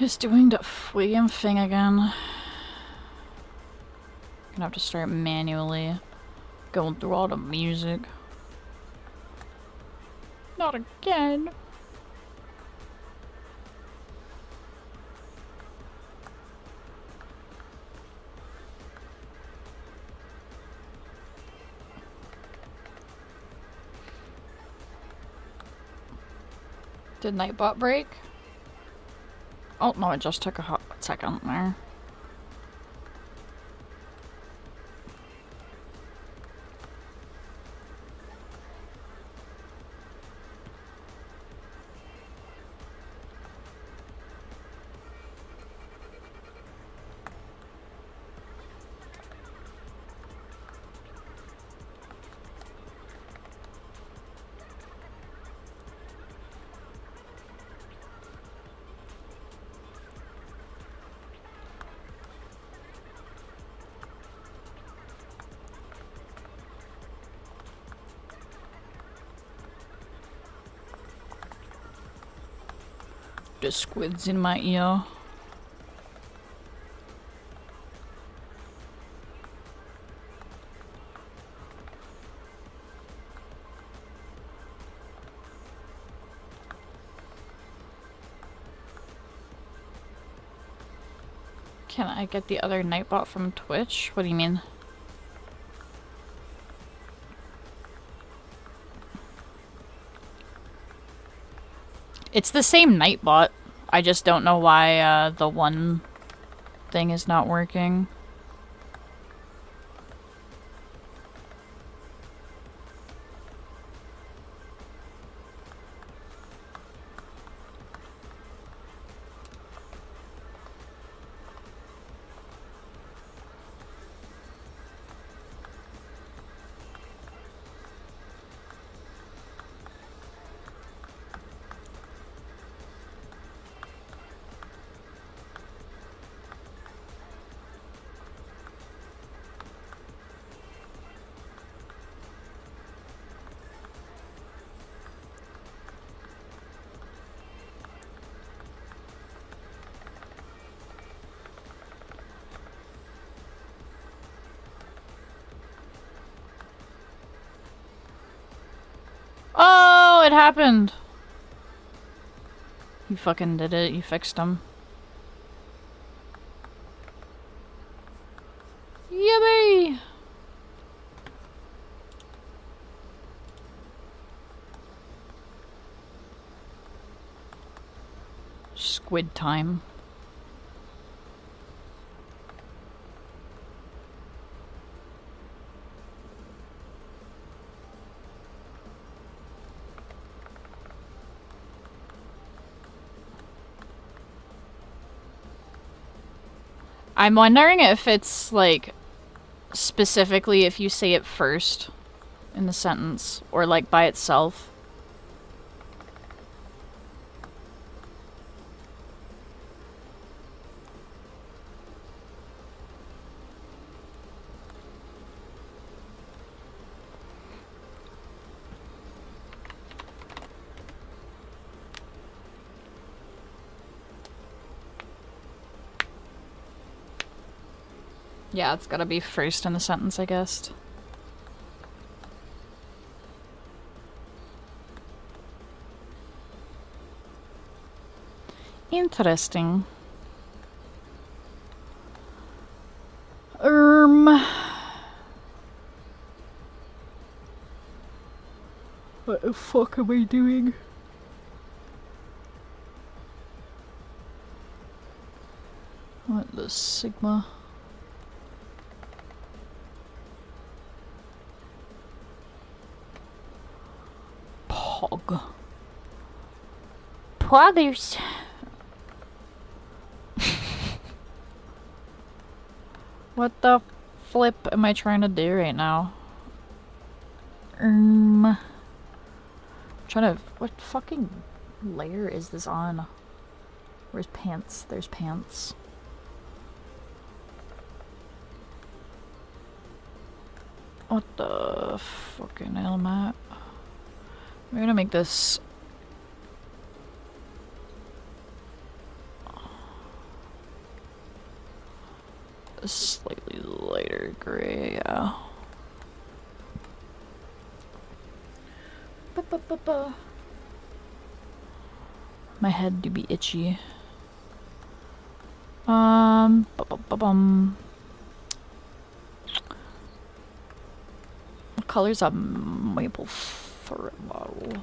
It's doing that freaking thing again. I'm gonna have to start manually going through all the music. Not again. Did Nightbot break? Oh no, it just took a hot second there. The squid's in my ear. Can I get the other Nightbot from Twitch? What do you mean? It's the same Nightbot. I just don't know why the one thing is not working. Oh, it happened! You fucking did it. You fixed them. Yippee! Squid time. I'm wondering if it's, like, specifically if you say it first in the sentence, or, like, by itself. Yeah, it's gotta be first in the sentence, I guess. Interesting. What the fuck am I doing? What the sigma? Pog. Poggers. What the flip am I trying to do right now? Trying to. What fucking layer is this on? Where's pants? There's pants. What the fucking hell am I? We're gonna make this a slightly lighter gray, yeah. My head do be itchy. What color's a maple syrup bottle?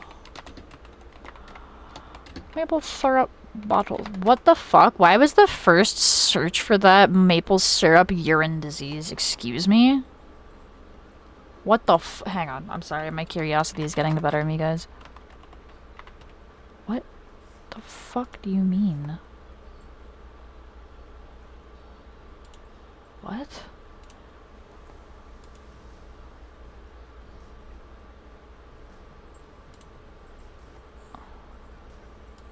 Maple syrup bottle. What the fuck? Why was the first search for that maple syrup urine disease? Excuse me? What the hang on. I'm sorry. My curiosity is getting the better of me, guys. What the fuck do you mean? What?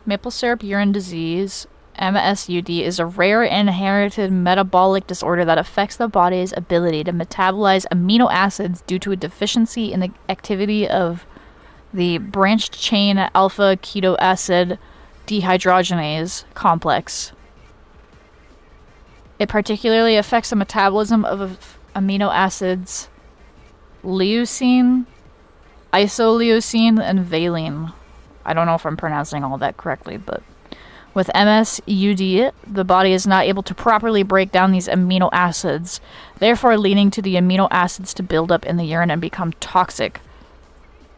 Maple syrup urine disease, MSUD, is a rare inherited metabolic disorder that affects the body's ability to metabolize amino acids due to a deficiency in the activity of the branched chain alpha keto acid dehydrogenase complex. It particularly affects the metabolism of amino acids leucine, isoleucine, and valine. I don't know if I'm pronouncing all that correctly, but with MSUD, the body is not able to properly break down these amino acids, therefore leading to the amino acids to build up in the urine and become toxic.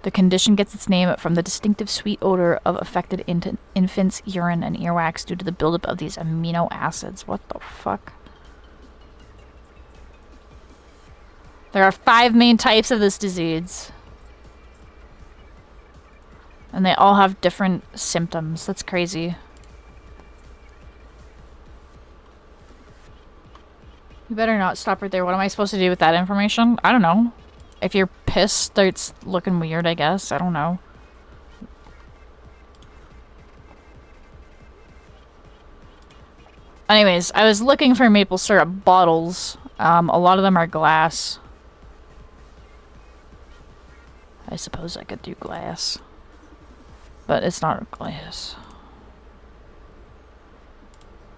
The condition gets its name from the distinctive sweet odor of affected infants' urine and earwax due to the buildup of these amino acids. What the fuck? There are 5 main types of this disease. And they all have different symptoms. That's crazy. You better not stop right there. What am I supposed to do with that information? I don't know. If your piss starts looking weird, I guess. I don't know. Anyways, I was looking for maple syrup bottles. A lot of them are glass. I suppose I could do glass. But it's not glass.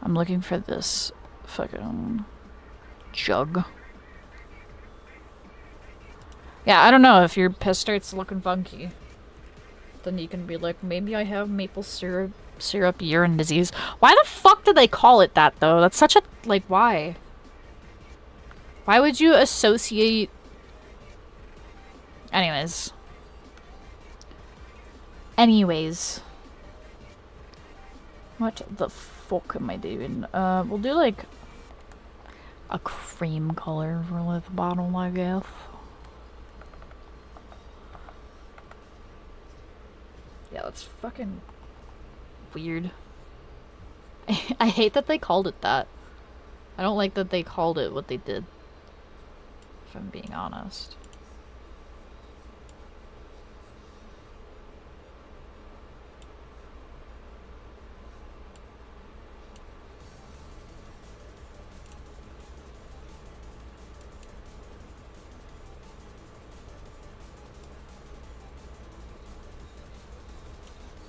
I'm looking for this fucking jug. Yeah, I don't know. If your piss starts looking funky, then you can be like, maybe I have maple syrup urine disease. Why the fuck did they call it that, though? That's such a... like, why? Why would you associate... Anyways. What the fuck am I doing? We'll do, like, a cream color for the bottle, I guess. Yeah, that's fucking weird. I hate that they called it that. I don't like that they called it what they did, if I'm being honest.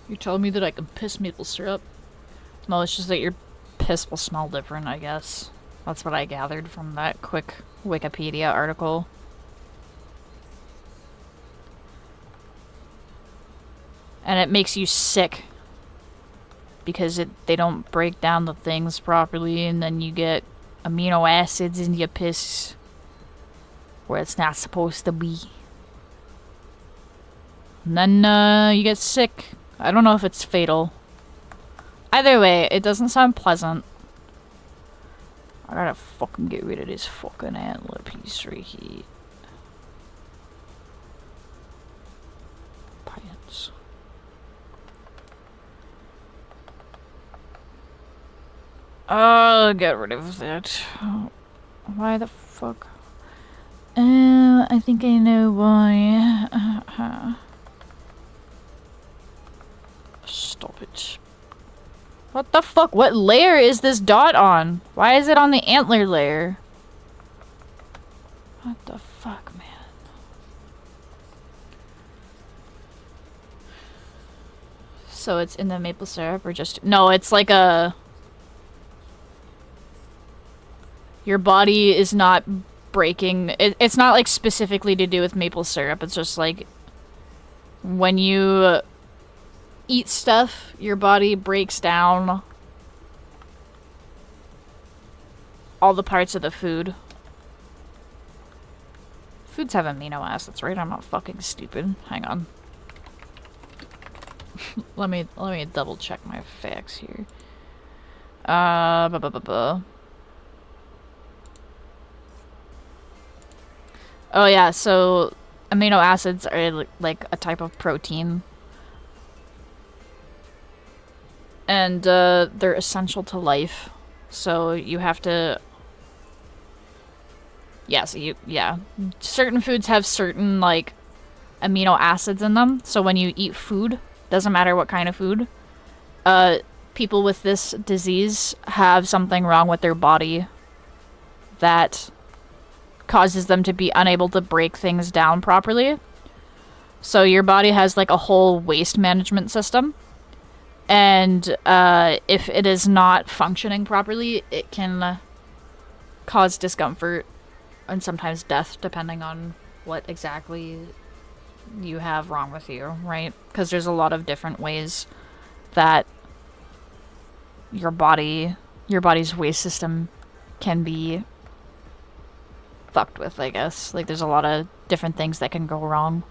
You told me that I could piss maple syrup. No, it's just that your piss will smell different, I guess. That's what I gathered from that quick Wikipedia article. And it makes you sick. Because they don't break down the things properly, and then you get amino acids in your piss where it's not supposed to be. And then you get sick. I don't know if it's fatal. Either way, it doesn't sound pleasant. I gotta fucking get rid of this fucking antler piece right here. Pants. Oh, get rid of that. Why the fuck? I think I know why. Stop it. What the fuck? What layer is this dot on? Why is it on the antler layer? What the fuck, man? So it's in the maple syrup or just... No, it's like a... Your body is not breaking... It's not like specifically to do with maple syrup. It's just like... When you... eat stuff, your body breaks down all the parts of the food. Foods have amino acids, right? I'm not fucking stupid. Hang on. let me double check my facts here. Oh yeah, so amino acids are like a type of protein. And they're essential to life. So you have to... Yeah, certain foods have certain, like, amino acids in them. So when you eat food, doesn't matter what kind of food, people with this disease have something wrong with their body that causes them to be unable to break things down properly. So your body has, like, a whole waste management system. And if it is not functioning properly, it can cause discomfort and sometimes death, depending on what exactly you have wrong with you, right? Because there's a lot of different ways that your body's waste system can be fucked with, I guess. Like, there's a lot of different things that can go wrong.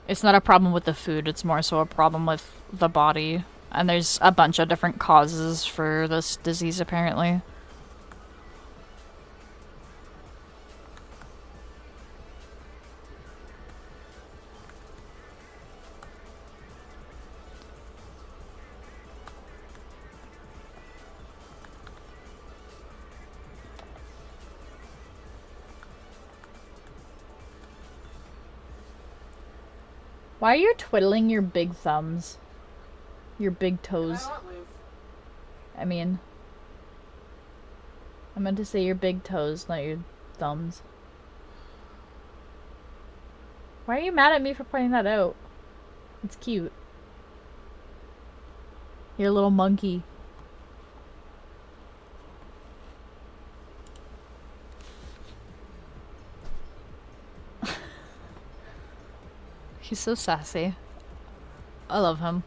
It's not a problem with the food, it's more so a problem with the body. And there's a bunch of different causes for this disease, apparently. Why are you twiddling your big thumbs? Your big toes. I mean... I meant to say your big toes, not your thumbs. Why are you mad at me for pointing that out? It's cute. You're a little monkey. He's so sassy. I love him.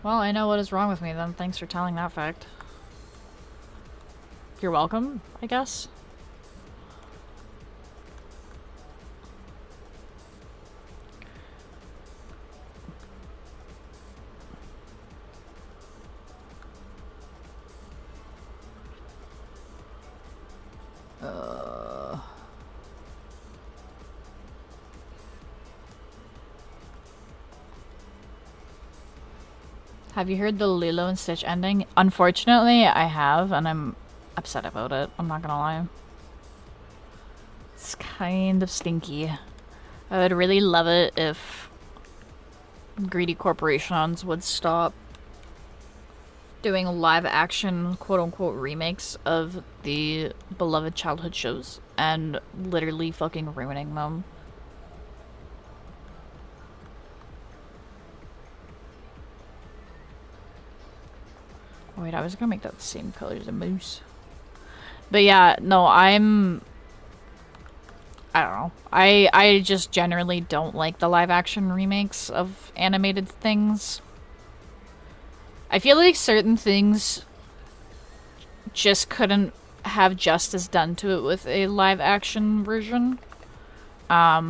Well, I know what is wrong with me then. Thanks for telling that fact. You're welcome, I guess. Have you heard the Lilo and Stitch ending? Unfortunately, I have, and I'm upset about it. I'm not gonna lie. It's kind of stinky. I would really love it if greedy corporations would stop doing live action quote-unquote remakes of the beloved childhood shows and literally fucking ruining them. Wait, I was gonna make that the same color as a moose. But yeah, no, I don't know. I just generally don't like the live action remakes of animated things. I feel like certain things just couldn't have justice done to it with a live action version. Yeah.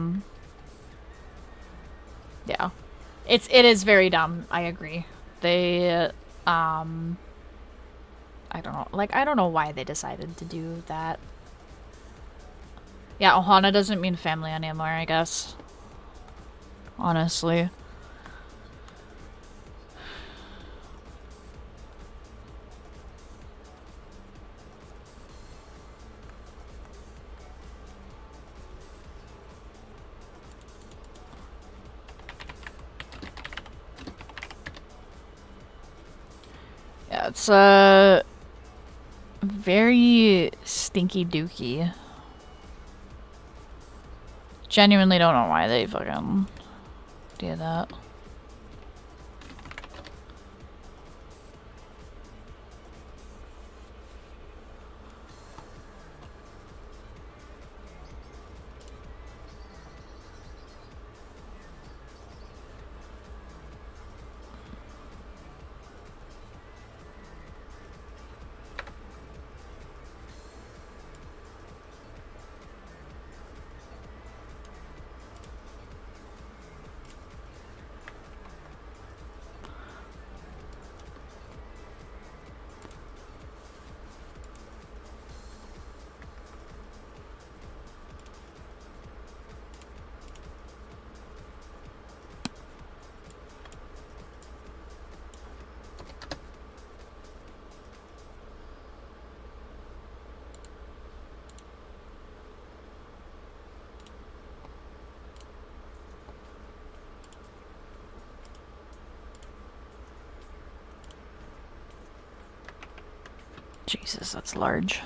It is very dumb, I agree. They I don't know. Like, I don't know why they decided to do that. Yeah, Ohana doesn't mean family anymore, I guess. Honestly. Yeah, it's very stinky dookie. Genuinely don't know why they fucking did that. Jesus, that's large.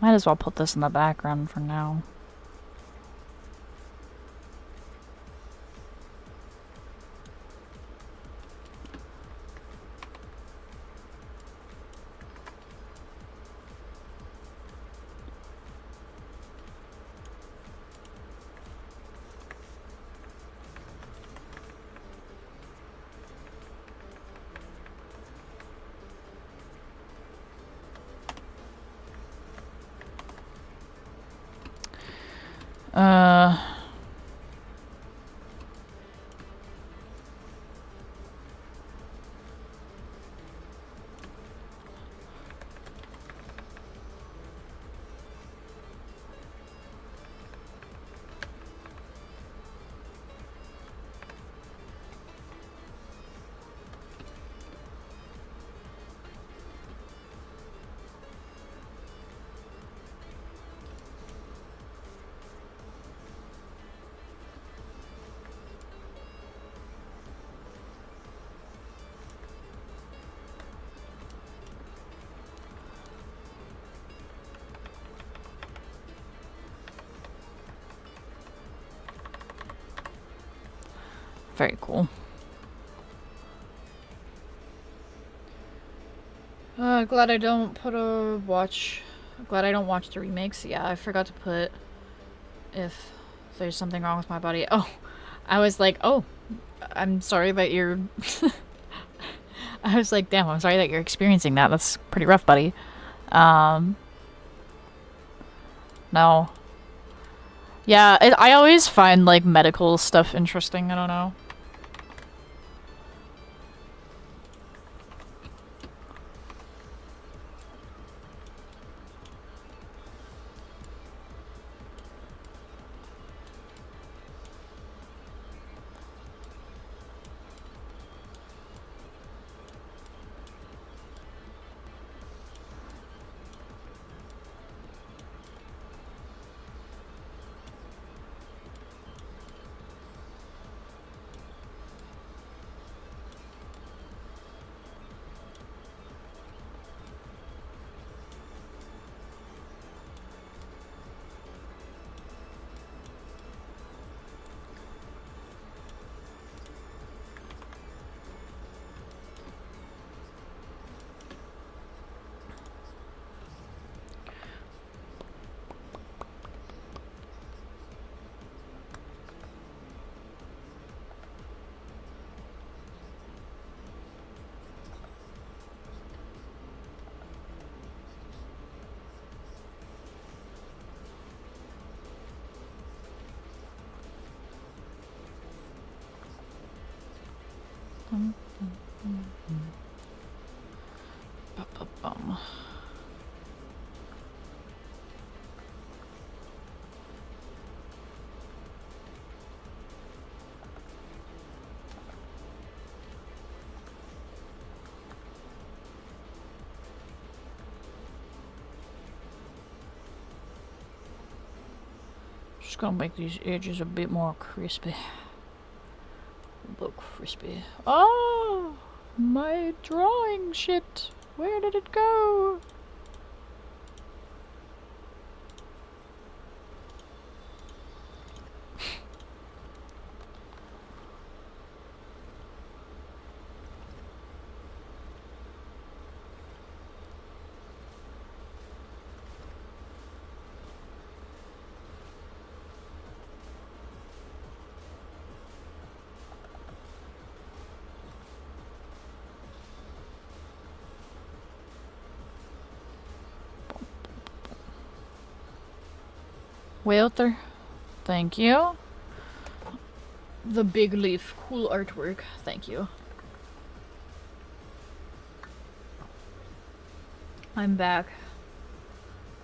Might as well put this in the background for now. Uh... Very cool. Glad I don't put a watch. Glad I don't watch the remakes. Yeah, I forgot to put if there's something wrong with my body. Oh, I was like, oh, I'm sorry that you're... I was like, damn, I'm sorry that you're experiencing that. That's pretty rough, buddy. No. Yeah, I always find, like, medical stuff interesting. I don't know. Bum. Just gonna make these edges a bit more crispy. A bit crispy. Oh, my drawing shit. Where did it go? Walter, thank you. The big leaf, cool artwork, thank you. I'm back.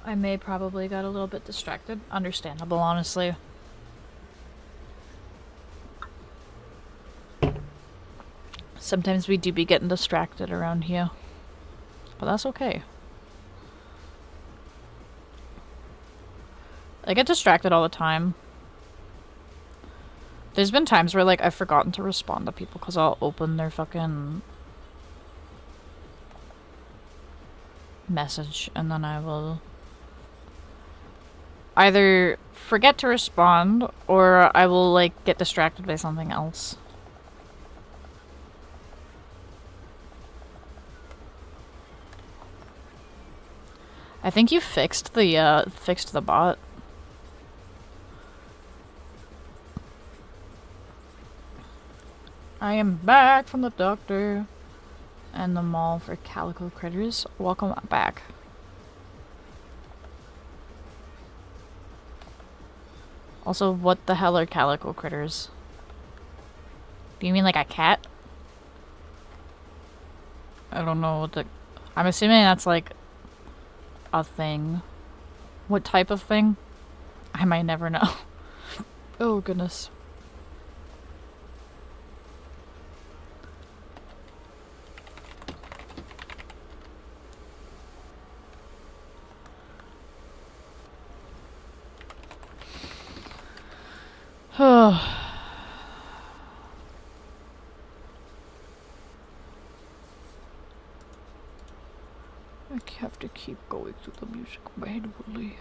I may probably got a little bit distracted. Understandable, honestly. Sometimes we do be getting distracted around here. But that's okay. I get distracted all the time. There's been times where, like, I've forgotten to respond to people because I'll open their fucking message and then I will either forget to respond or I will, like, get distracted by something else. I think you fixed the bot. I am back from the doctor and the mall for calico critters. Welcome back. Also, what the hell are calico critters? Do you mean like a cat? I don't know what the... I'm assuming that's like a thing. What type of thing? I might never know. Oh goodness. Oh. I have to keep going through the music manually.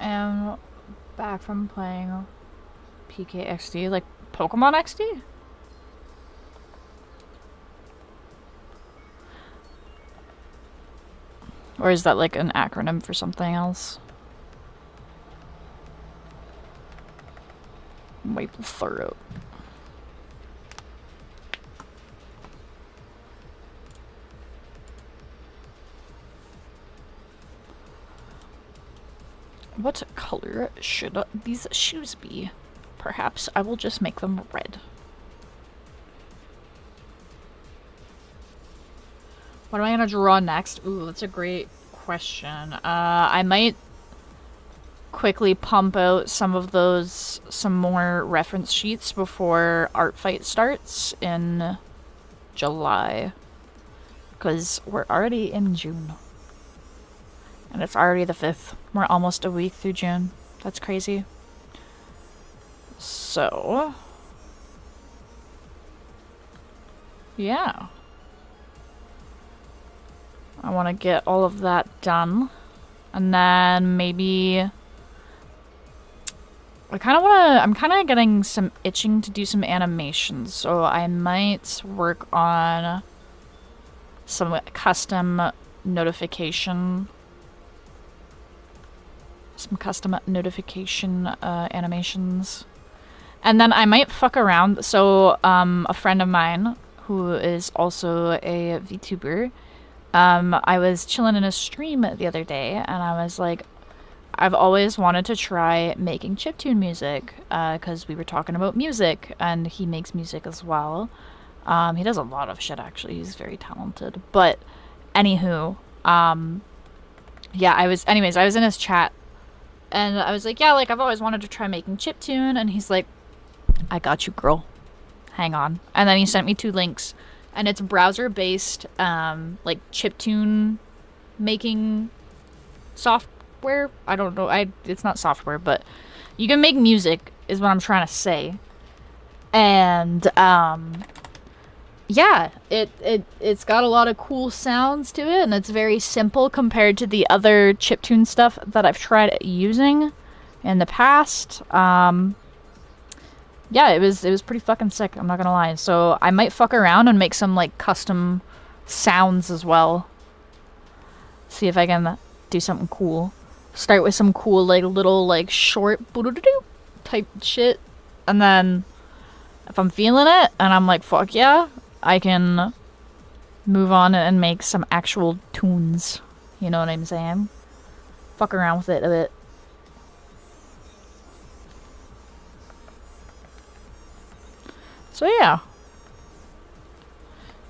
And back from playing PKXD, like Pokemon XD? Or is that like an acronym for something else? Maple syrup. What color should these shoes be? Perhaps I will just make them red. What am I gonna draw next? Ooh, that's a great question. I might quickly pump out some more reference sheets before Art Fight starts in July. Because we're already in June. And it's already the 5th. We're almost a week through June. That's crazy. So... yeah. I want to get all of that done. And then maybe... I'm kind of getting some itching to do some animations. So I might work on some custom notification some custom notification animations. And then I might fuck around. So a friend of mine who is also a VTuber, I was chilling in a stream the other day and I was like, I've always wanted to try making chiptune music because we were talking about music and he makes music as well. He does a lot of shit actually. He's very talented. But anywho, yeah, I was in his chat and I was like, yeah, like I've always wanted to try making chiptune, and he's like, I got you, girl. Hang on. And then he sent me 2 links, and it's browser-based, like chiptune making software. I don't know. It's not software, but you can make music, is what I'm trying to say. And yeah, it's got a lot of cool sounds to it, and it's very simple compared to the other chiptune stuff that I've tried using in the past. Yeah, it was pretty fucking sick, I'm not gonna lie. So I might fuck around and make some like custom sounds as well. See if I can do something cool. Start with some cool like little like short type shit, and then if I'm feeling it and I'm like fuck yeah, I can move on and make some actual tunes. You know what I'm saying? Fuck around with it a bit. So yeah,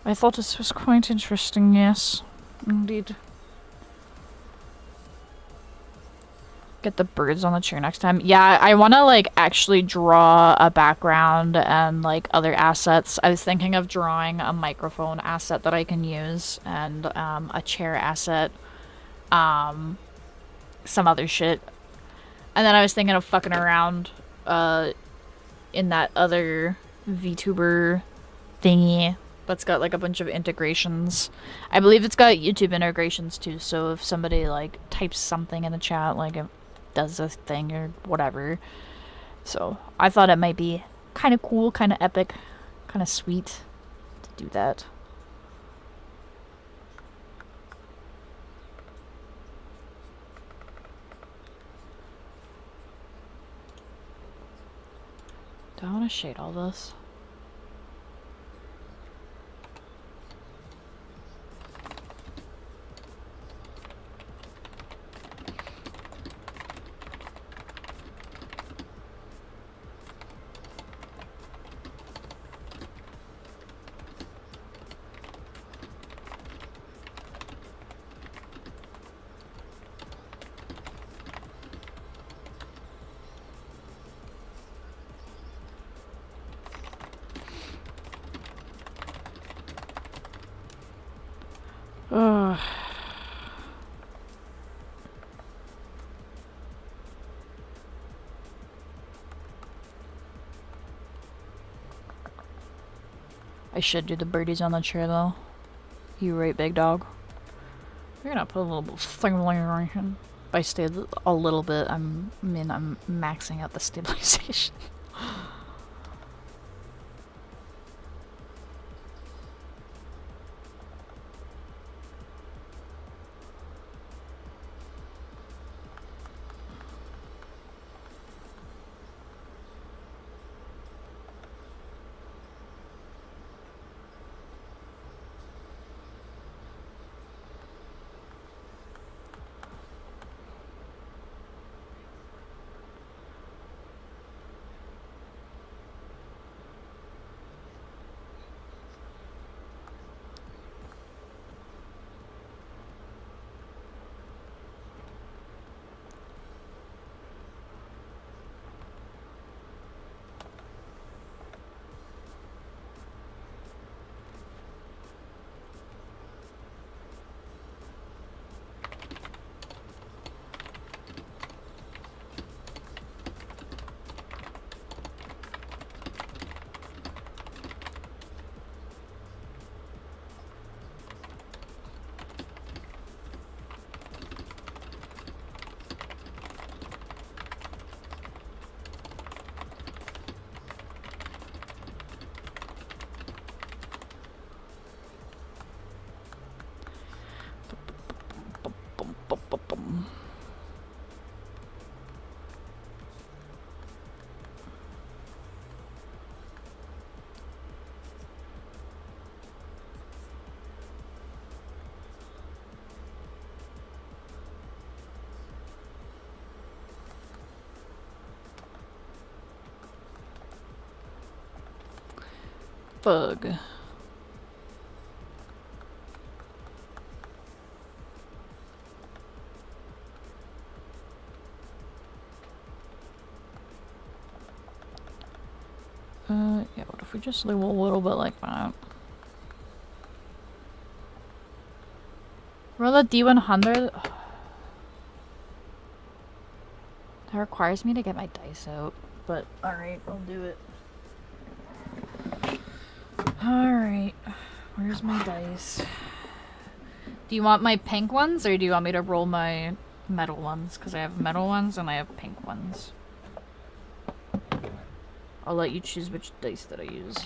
I thought this was quite interesting, yes, indeed. Get the birds on the chair next time. Yeah, I want to like actually draw a background and like other assets. I was thinking of drawing a microphone asset that I can use, and a chair asset, some other shit. And then I was thinking of fucking around in that other VTuber thingy that's got like a bunch of integrations. I believe it's got YouTube integrations too, so if somebody like types something in the chat, like it does a thing or whatever. So I thought it might be kind of cool, kind of epic, kind of sweet to do that. Do I want to shade all this? Ugh. I should do the birdies on the chair though. You right, big dog. We're gonna put a little bit of stabilization. By stay a little bit, I'm maxing out the stabilization. Bug. Yeah, what if we just leave a little bit like that? Roll a D100. That requires me to get my dice out, but alright, I'll do it. Alright, where's my dice? Do you want my pink ones, or do you want me to roll my metal ones? Because I have metal ones and I have pink ones. I'll let you choose which dice that I use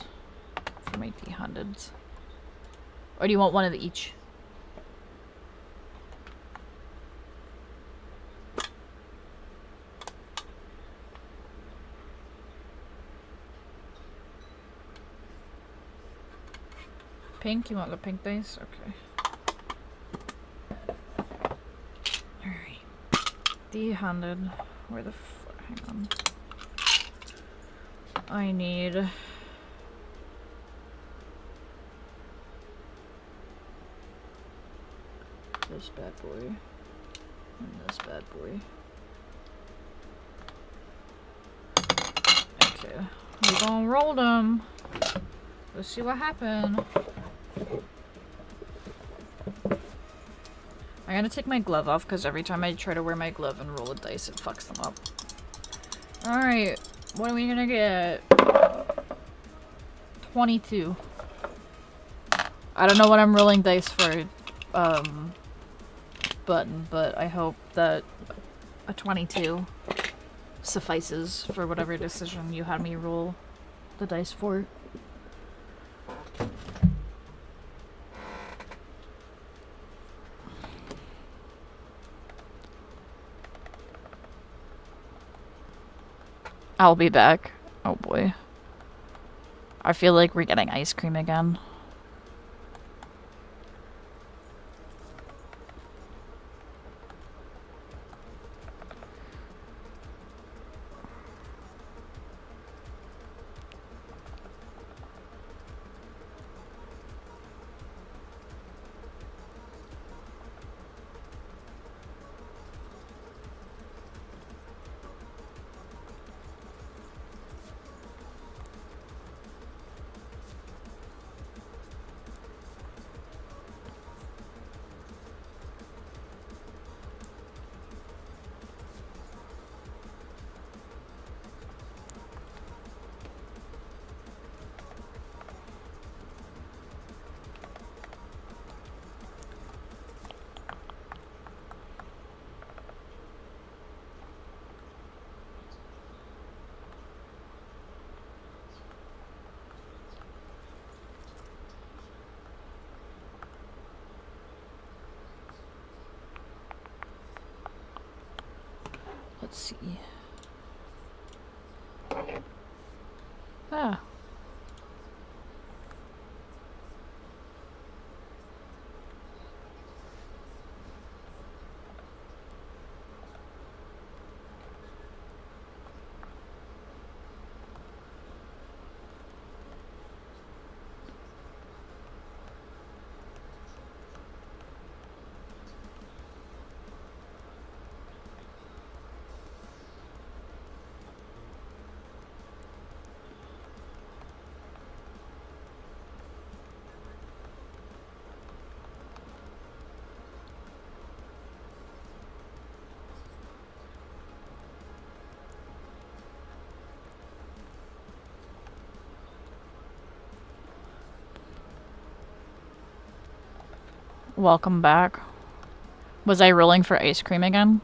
for my D100s. Or do you want one of each? Pink? You want the pink dice? Okay. Alright. D100. Where the hang on. I need... this bad boy. And this bad boy. Okay. We're gonna roll them. Let's see what happened. I gotta take my glove off because every time I try to wear my glove and roll a dice, it fucks them up. Alright, what are we gonna get? 22. I don't know what I'm rolling dice for, button, but I hope that a 22 suffices for whatever decision you had me roll the dice for. I'll be back. Oh boy. I feel like we're getting ice cream again. Let's see. Ah. Welcome back. Was I rolling for ice cream again?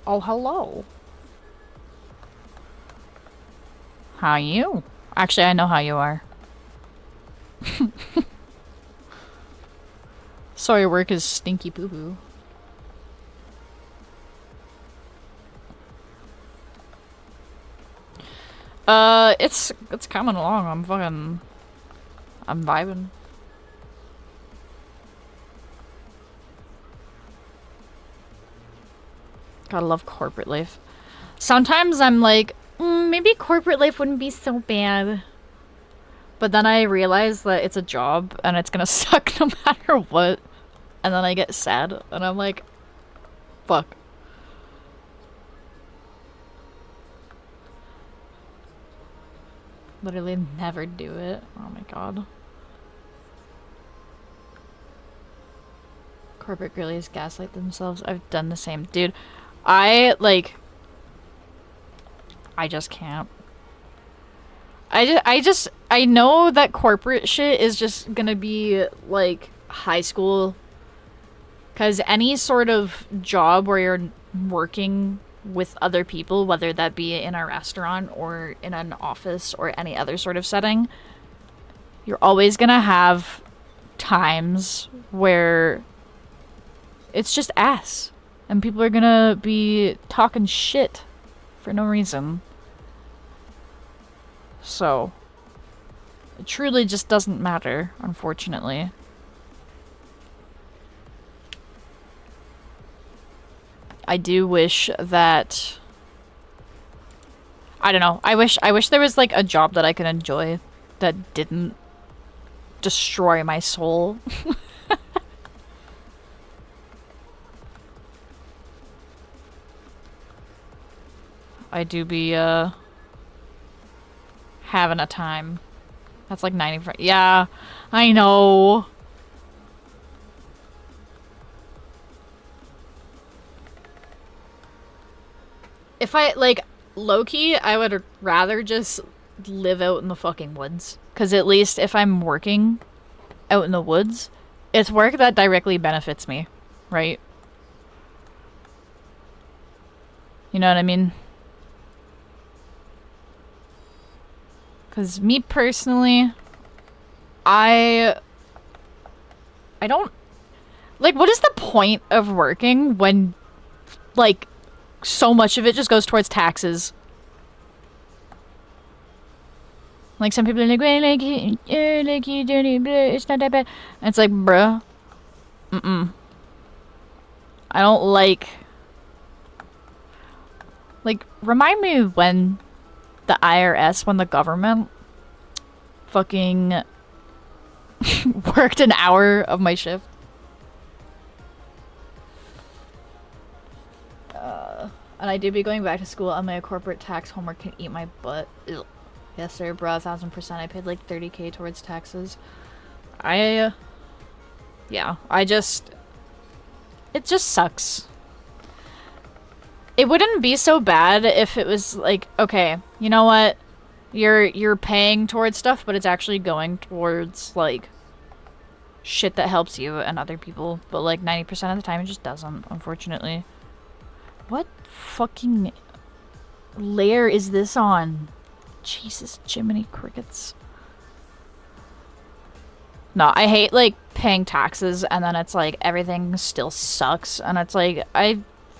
Oh, hello. How you? Actually, I know how you are. Sorry, work is stinky poo-poo. It's coming along. I'm vibing. Gotta love corporate life. Sometimes I'm like, maybe corporate life wouldn't be so bad. But then I realize that it's a job and it's gonna suck no matter what. And then I get sad and I'm like, fuck. Literally never do it. Oh my god. Corporate girlies gaslight themselves. I've done the same. Dude, I just can't. I know that corporate shit is just gonna be like high school. Cause any sort of job where you're working with other people, whether that be in a restaurant or in an office or any other sort of setting, you're always gonna have times where it's just ass. And people are gonna be talking shit for no reason. So, it truly just doesn't matter, unfortunately. I do wish that... I don't know. I wish there was like a job that I could enjoy that didn't destroy my soul. I do be having a time. That's like 95. Yeah, I know. If I, like, low-key, I would rather just live out in the fucking woods. Because at least if I'm working out in the woods, it's work that directly benefits me, right? You know what I mean? Because me personally, I don't... Like, what is the point of working when, like, so much of it just goes towards taxes? Like, some people are like, well, like you don't, it's not that bad. And it's like, bruh. I don't like... Like, remind me when the IRS, when the government fucking worked an hour of my shift. And I do be going back to school and my corporate tax homework can eat my butt. Ugh. Yes, sir, bro, 1000%. I paid like 30k towards taxes. Yeah, it just sucks. It wouldn't be so bad if it was like, okay, you know what? You're paying towards stuff, but it's actually going towards like shit that helps you and other people. But like 90% of the time it just doesn't, unfortunately. What fucking layer is this on? Jesus, Jiminy Crickets. No, I hate like paying taxes and then it's like everything still sucks and it's like I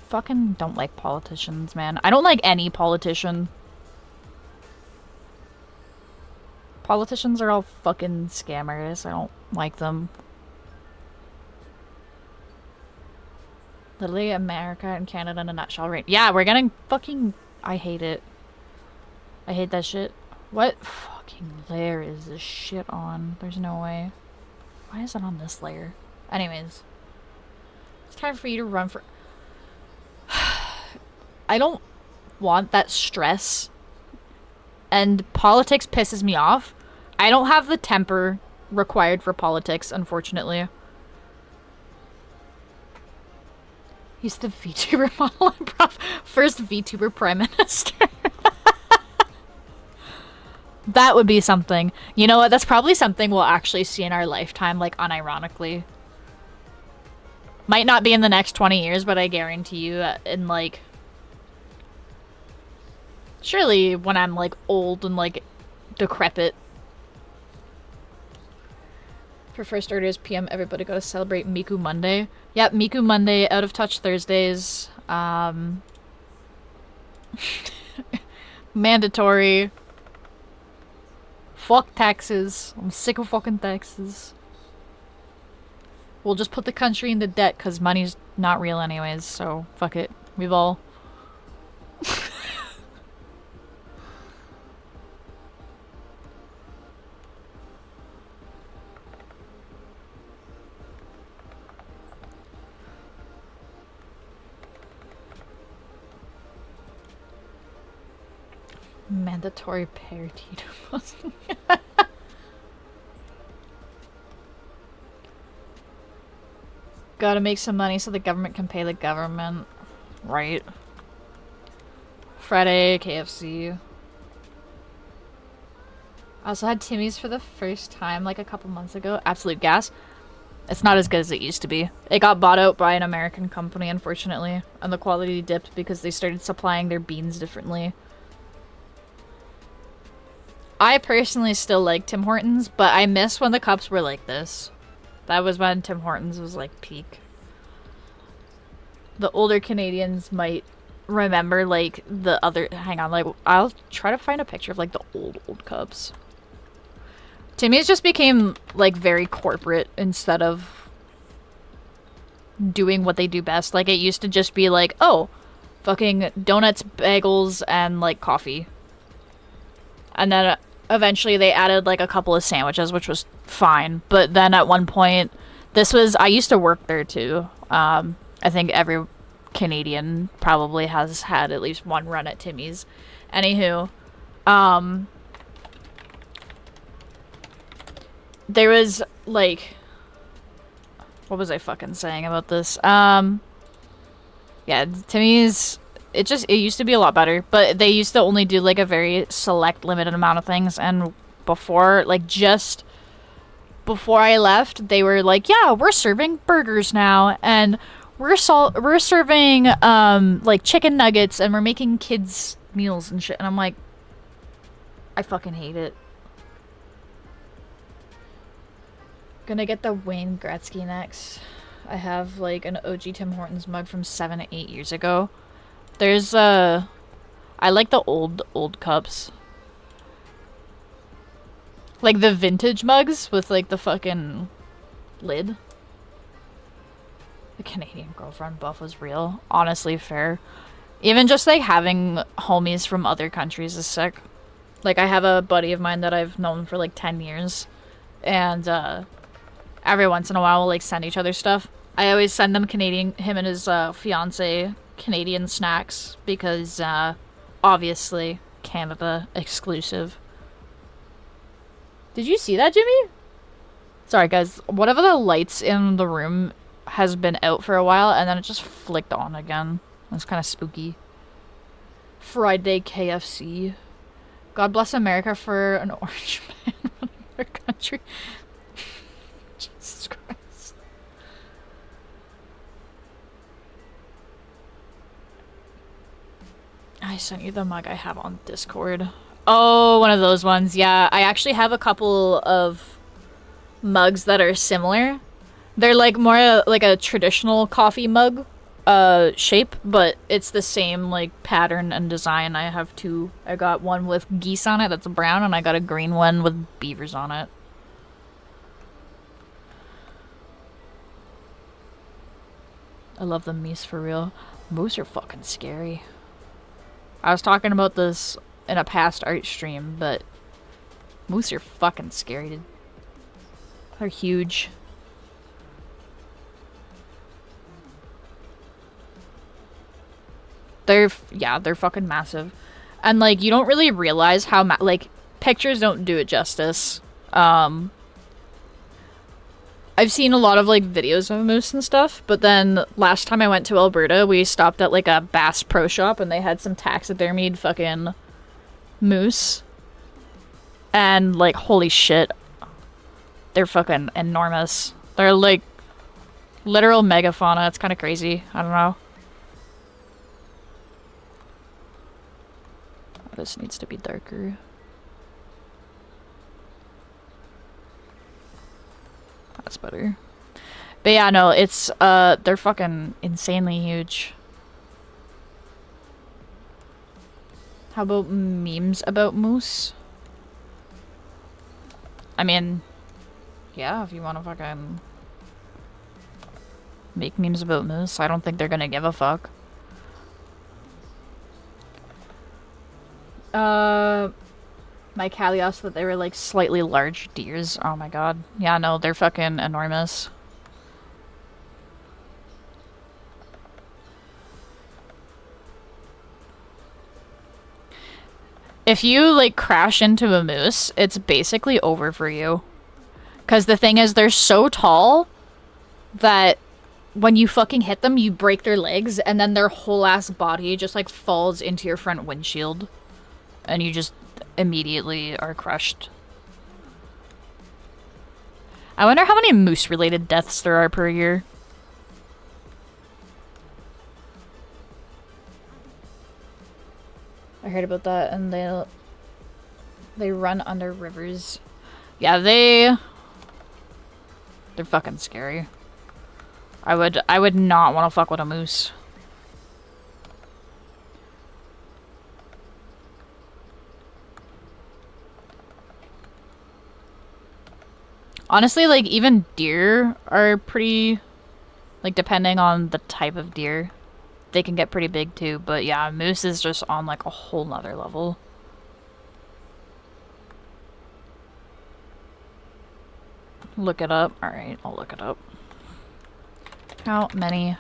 fucking don't like politicians, man. I don't like any politician. Politicians are all fucking scammers. I don't like them. Literally America and Canada in a nutshell, right? Yeah, we're getting fucking... I hate it. I hate that shit. What fucking layer is this shit on? There's no way. Why is it on this layer? Anyways. It's time for you to run for... I don't want that stress. And politics pisses me off. I don't have the temper required for politics, unfortunately. He's the VTuber model improv. First VTuber Prime Minister. That would be something. You know what? That's probably something we'll actually see in our lifetime, like, unironically. Might not be in the next 20 years, but I guarantee you in, like... Surely when I'm, like, old and, like, decrepit. For first starters, PM, everybody gotta celebrate Miku Monday. Yep, Miku Monday, Out of Touch Thursdays. Mandatory. Fuck taxes. I'm sick of fucking taxes. We'll just put the country into debt because money's not real anyways, so fuck it. We've all... Mandatory parity. Gotta make some money so the government can pay the government. Right. Friday, KFC. I also had Timmy's for the first time like a couple months ago. Absolute gas. It's not as good as it used to be. It got bought out by an American company, unfortunately, and the quality dipped because they started supplying their beans differently. I personally still like Tim Hortons, but I miss when the cups were like this. That was when Tim Hortons was like peak. The older Canadians might remember like the other... Hang on, like I'll try to find a picture of like the old cups. Timmy's just became like very corporate instead of doing what they do best. Like it used to just be like, oh, fucking donuts, bagels, and like coffee. And then eventually they added like a couple of sandwiches, which was fine. But then at one point, this was... I used to work there too. I think every Canadian probably has had at least one run at Timmy's. Anywho, there was like... What was I fucking saying about this? Yeah, Timmy's... It used to be a lot better, but they used to only do like a very select limited amount of things, and before, like just before I left, they were like, yeah, we're serving burgers now, and we're serving like chicken nuggets, and we're making kids meals and shit, and I'm like, I fucking hate it. Gonna get the Wayne Gretzky next. I have like an OG Tim Hortons mug from 7 to 8 years ago. There's, I like the old cups. Like the vintage mugs with, like, the fucking lid. The Canadian girlfriend buff was real. Honestly, fair. Even just, like, having homies from other countries is sick. Like, I have a buddy of mine that I've known for, like, 10 years. And, every once in a while we'll, like, send each other stuff. I always send them him and his, fiancé Canadian snacks because obviously Canada exclusive. Did you see that, Jimmy? Sorry guys, whatever the lights in the room has been out for a while and then it just flicked on again. It's kind of spooky. Friday KFC. God bless America for an orange man in another country. Jesus Christ. I sent you the mug I have on Discord. Oh, one of those ones. Yeah, I actually have a couple of mugs that are similar. They're like more like a traditional coffee mug shape, but it's the same like pattern and design. I have two. I got one with geese on it that's brown, and I got a green one with beavers on it. I love the meese for real. Moose are fucking scary. I was talking about this in a past art stream, but moose are fucking scary, dude. They're huge. They're fucking massive. And, like, you don't really realize how, like, pictures don't do it justice. I've seen a lot of, like, videos of moose and stuff, but then last time I went to Alberta, we stopped at, like, a Bass Pro Shop, and they had some taxidermied fucking moose. And, like, holy shit. They're fucking enormous. They're, like, Literal megafauna. It's kind of crazy. I don't know. This needs to be darker. That's better. But yeah, no, it's, they're fucking insanely huge. How about memes about moose? I mean, yeah, if you want to fucking make memes about moose, I don't think they're gonna give a fuck. My Kalios that they were like slightly large deers. Oh my god. Yeah, no, they're fucking enormous. If you like crash into a moose, it's basically over for you. Because the thing is, they're so tall that when you fucking hit them, you break their legs, and then their whole ass body just like falls into your front windshield. And you just immediately are crushed. I wonder how many moose-related deaths there are per year. I heard about that, and they run under rivers. Yeah, they're fucking scary. I would not want to fuck with a moose. Honestly, like, even deer are pretty, like, depending on the type of deer, they can get pretty big too. But yeah, moose is just on, like, a whole nother level. Look it up. Alright, I'll look it up. How many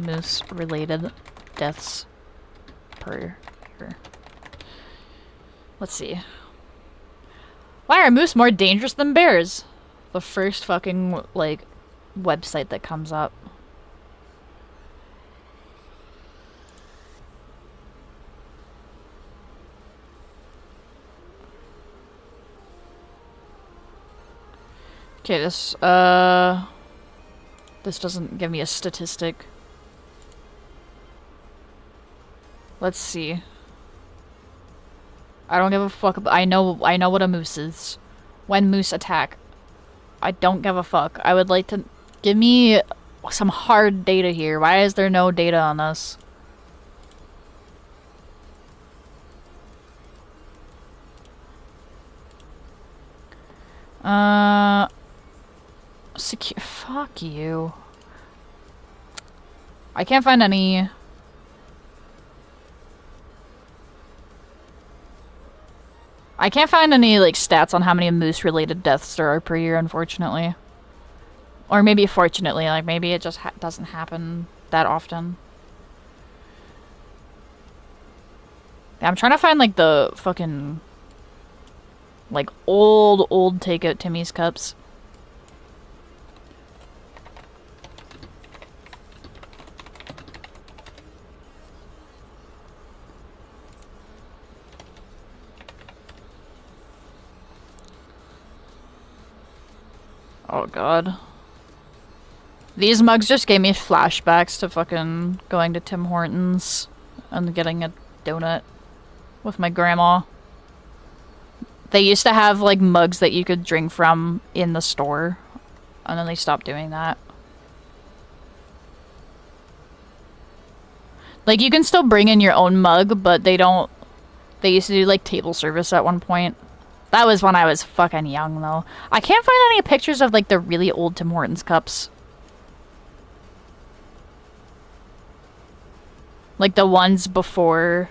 moose-related deaths per year? Let's see. Why are moose more dangerous than bears? The first fucking, like, website that comes up. Okay, this doesn't give me a statistic. Let's see. I don't give a fuck. I know what a moose is. When moose attack. I don't give a fuck. I would like to give me some hard data here. Why is there no data on this? Fuck you. I can't find any. I can't find any, like, stats on how many moose-related deaths there are per year, unfortunately. Or maybe fortunately, like, maybe it just doesn't happen that often. Yeah, I'm trying to find, like, the fucking, like, old takeout Timmy's cups. Oh god. These mugs just gave me flashbacks to fucking going to Tim Hortons and getting a donut with my grandma. They used to have, like, mugs that you could drink from in the store, and then they stopped doing that. Like, you can still bring in your own mug, but they don't... They used to do, like, table service at one point. That was when I was fucking young, though. I can't find any pictures of, like, the really old Tim Hortons cups. Like, the ones before...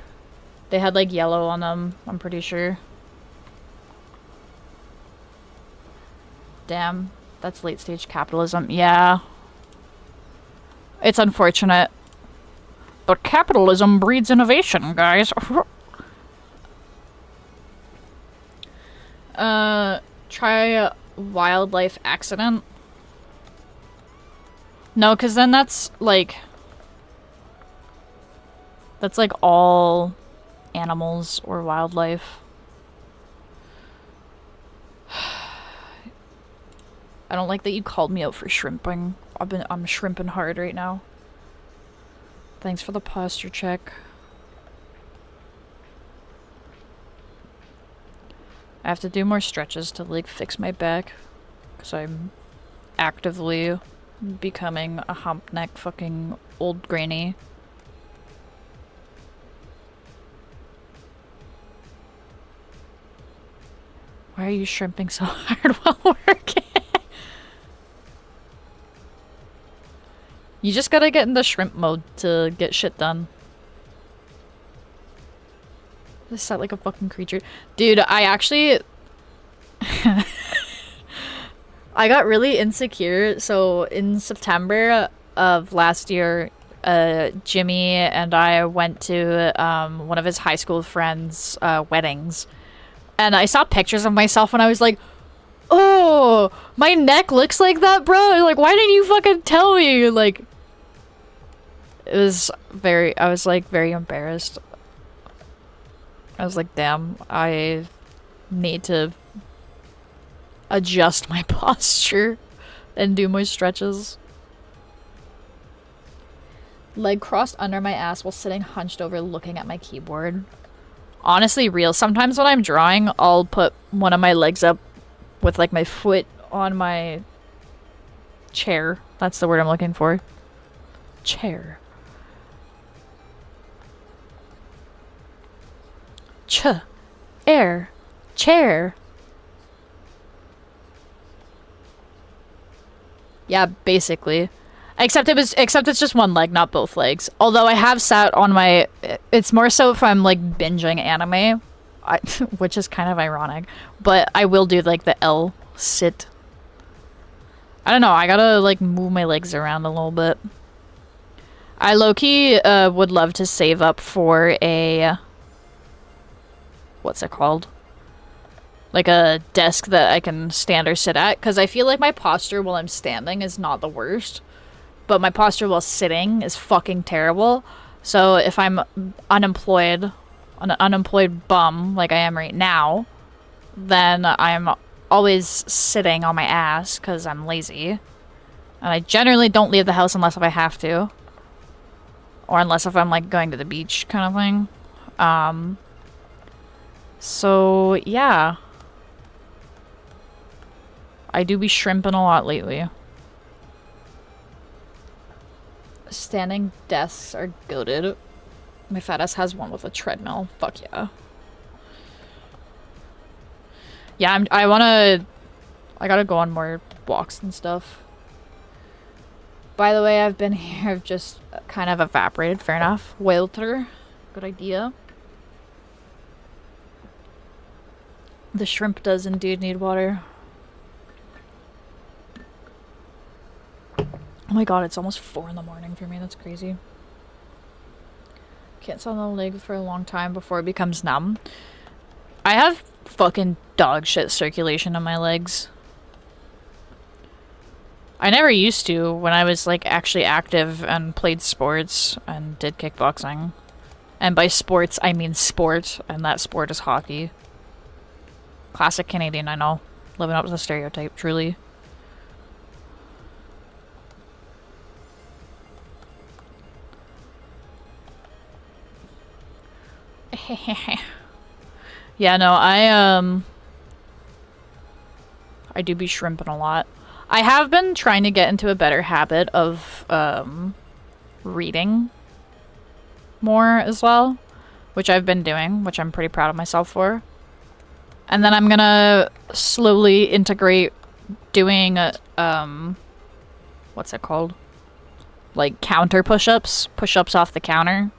They had, like, yellow on them, I'm pretty sure. Damn. That's late-stage capitalism. Yeah. It's unfortunate. But capitalism breeds innovation, guys. Try wildlife accident. No, because then that's like all animals or wildlife. I don't like that you called me out for shrimping. I'm shrimping hard right now. Thanks for the posture check. I have to do more stretches to like fix my back, because I'm actively becoming a hump neck fucking old granny. Why are you shrimping so hard while working? You just gotta get into shrimp mode to get shit done. This sound like a fucking creature. Dude, I actually... I got really insecure. So in September of last year, Jimmy and I went to one of his high school friends' weddings. And I saw pictures of myself and I was like, oh, my neck looks like that, bro. Like, why didn't you fucking tell me? Like, it was very, I was like very embarrassed. I was like, damn, I need to adjust my posture and do more stretches. Leg crossed under my ass while sitting hunched over looking at my keyboard. Honestly, real. Sometimes when I'm drawing, I'll put one of my legs up with like my foot on my chair. That's the word I'm looking for. Chair. Air. Chair. Yeah, basically. Except it's just one leg, not both legs. Although I have sat on my... It's more so if I'm, like, binging anime. Which is kind of ironic. But I will do, like, the L sit. I don't know, I gotta, like, move my legs around a little bit. I low-key would love to save up for a... What's it called? Like a desk that I can stand or sit at. Because I feel like my posture while I'm standing is not the worst. But my posture while sitting is fucking terrible. So if I'm unemployed, an unemployed bum like I am right now, then I'm always sitting on my ass because I'm lazy. And I generally don't leave the house unless if I have to. Or unless if I'm like going to the beach kind of thing. So yeah. I do be shrimping a lot lately. Standing desks are goated. My fat ass has one with a treadmill. Fuck yeah. Yeah, I gotta go on more walks and stuff. By the way, I've been here. I've just kind of evaporated. Fair enough. Water. Good idea. The shrimp does indeed need water. Oh my god, it's almost 4 in the morning for me. That's crazy. Can't sit on the leg for a long time before it becomes numb. I have fucking dog shit circulation in my legs. I never used to when I was like actually active and played sports and did kickboxing. And by sports, I mean sport, and that sport is hockey. Classic Canadian, I know. Living up to the stereotype, truly. Yeah, no, I do be shrimping a lot. I have been trying to get into a better habit of reading more as well, which I've been doing, which I'm pretty proud of myself for. And then I'm gonna slowly integrate doing what's it called? Like counter push-ups, push-ups off the counter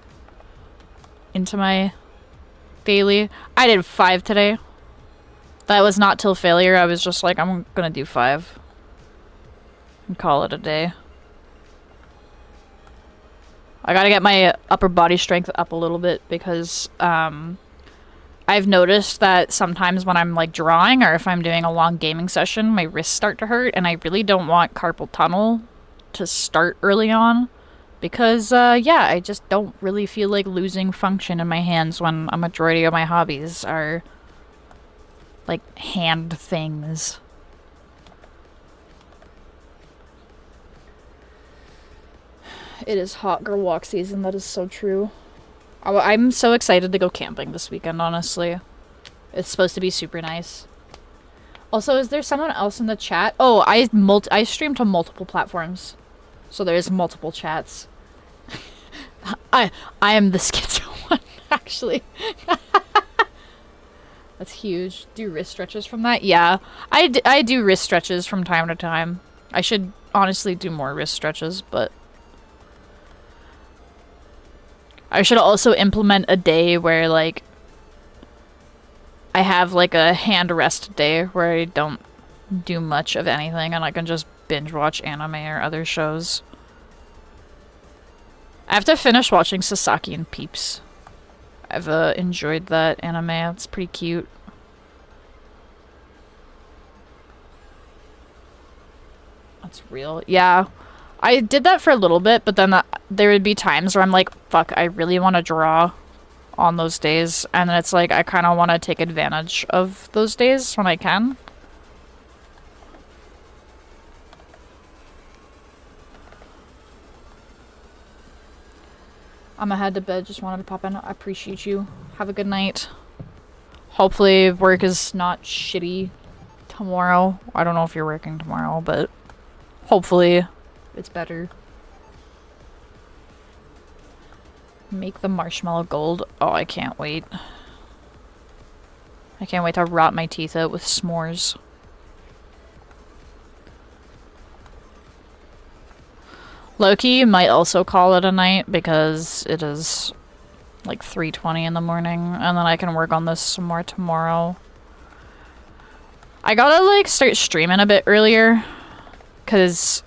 into my daily. I did 5 today. That was not till failure. I was just like, I'm gonna do 5 and call it a day. I gotta get my upper body strength up a little bit because I've noticed that sometimes when I'm like drawing or if I'm doing a long gaming session, my wrists start to hurt, and I really don't want carpal tunnel to start early on. Because, yeah, I just don't really feel like losing function in my hands when a majority of my hobbies are, like, hand things. It is hot girl walk season. That is so true. I'm so excited to go camping this weekend, honestly. It's supposed to be super nice. Also, is there someone else in the chat? Oh, I stream to multiple platforms. So there's multiple chats. I am the schizo one, actually. That's huge. Do wrist stretches from that? Yeah. I do wrist stretches from time to time. I should honestly do more wrist stretches, but I should also implement a day where, like, I have, like, a hand rest day where I don't do much of anything and I can just binge watch anime or other shows. I have to finish watching Sasaki and Peeps. I've enjoyed that anime. It's pretty cute. That's real. Yeah. I did that for a little bit, but then there would be times where I'm like, fuck, I really want to draw on those days. And then it's like, I kind of want to take advantage of those days when I can. I'm gonna head to bed. Just wanted to pop in. I appreciate you. Have a good night. Hopefully work is not shitty tomorrow. I don't know if you're working tomorrow, but hopefully it's better. Make the marshmallow gold. Oh, I can't wait. I can't wait to rot my teeth out with s'mores. Loki might also call it a night because it is like 3:20 in the morning, and then I can work on this some more tomorrow. I gotta like start streaming a bit earlier because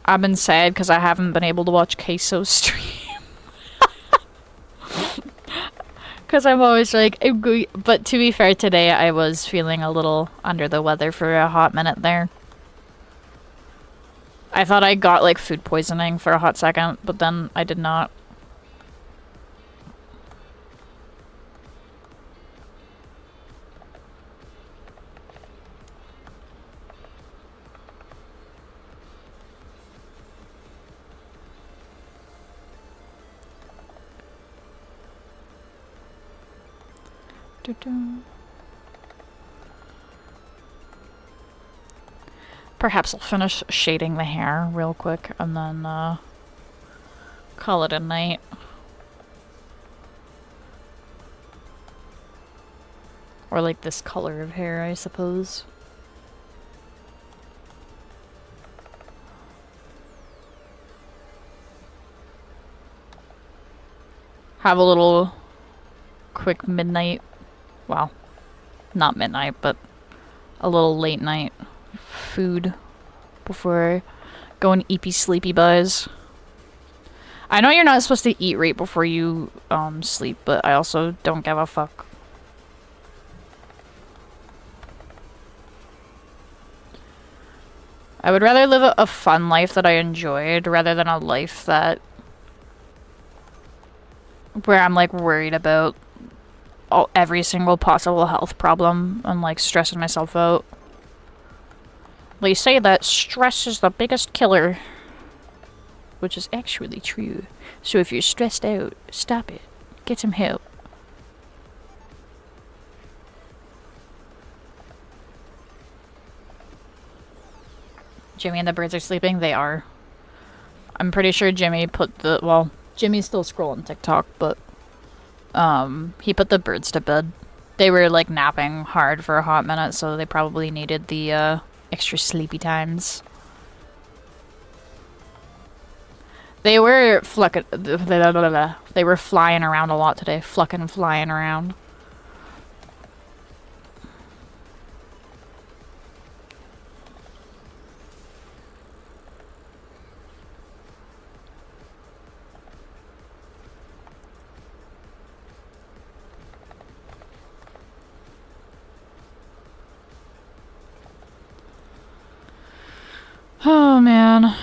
I've been sad because I haven't been able to watch Queso stream. Because I'm always like, but to be fair, today I was feeling a little under the weather for a hot minute there. I thought I got like food poisoning for a hot second, but then I did not. Perhaps I'll finish shading the hair real quick and then call it a night. Or like this color of hair, I suppose. Have a little quick midnight. Well, not midnight, but a little late night food before going eepy sleepy buzz. I know you're not supposed to eat right before you sleep, but I also don't give a fuck. I would rather live a fun life that I enjoyed rather than a life that where I'm like worried about every single possible health problem and like stressing myself out. They say that stress is the biggest killer, which is actually true. So if you're stressed out, stop it. Get some help. Jimmy and the birds are sleeping? They are. I'm pretty sure Jimmy put the... Well, Jimmy's still scrolling TikTok, but... he put the birds to bed. They were, like, napping hard for a hot minute, so they probably needed the, extra sleepy times. They were they were flying around a lot today. Flying around. Oh, man.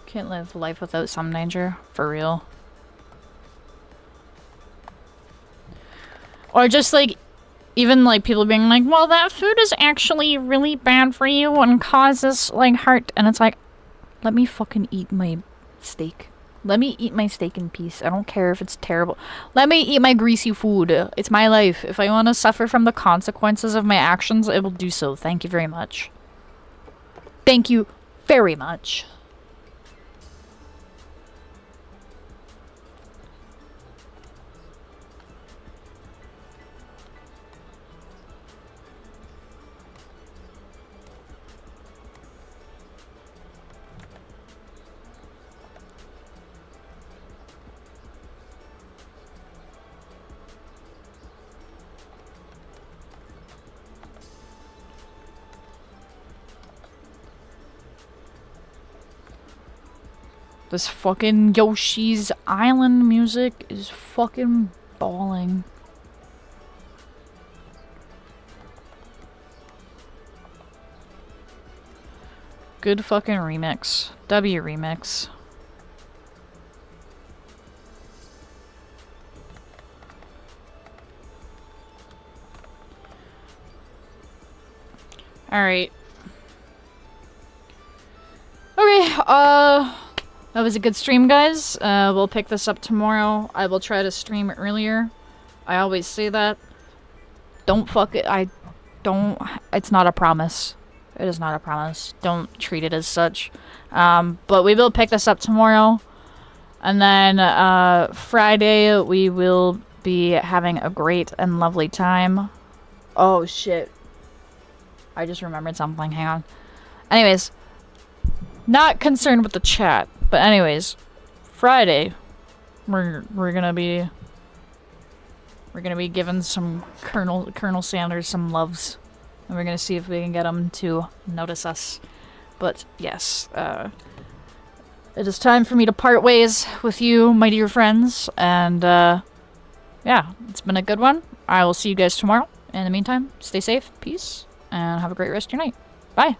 Can't live life without some danger. For real. Or just, like, even like people being like, well, that food is actually really bad for you and causes like heart, and it's like, let me fucking eat my steak. Let me eat my steak in peace. I don't care if it's terrible. Let me eat my greasy food. It's my life. If I want to suffer from the consequences of my actions, I will do so. Thank you very much. Thank you very much. This fucking Yoshi's Island music is fucking balling. Good fucking remix. W remix. Alright. Okay, that was a good stream, guys. We'll pick this up tomorrow. I will try to stream earlier. I always say that. Don't fuck it. It's not a promise. It is not a promise. Don't treat it as such. But we will pick this up tomorrow. And then, Friday, we will be having a great and lovely time. Oh, shit. I just remembered something. Hang on. Anyways. Not concerned with the chat. But anyways, Friday, we're gonna be giving some Colonel Sanders some loves, and we're gonna see if we can get him to notice us. But yes, it is time for me to part ways with you, my dear friends, and yeah, it's been a good one. I will see you guys tomorrow. In the meantime, stay safe, peace, and have a great rest of your night. Bye.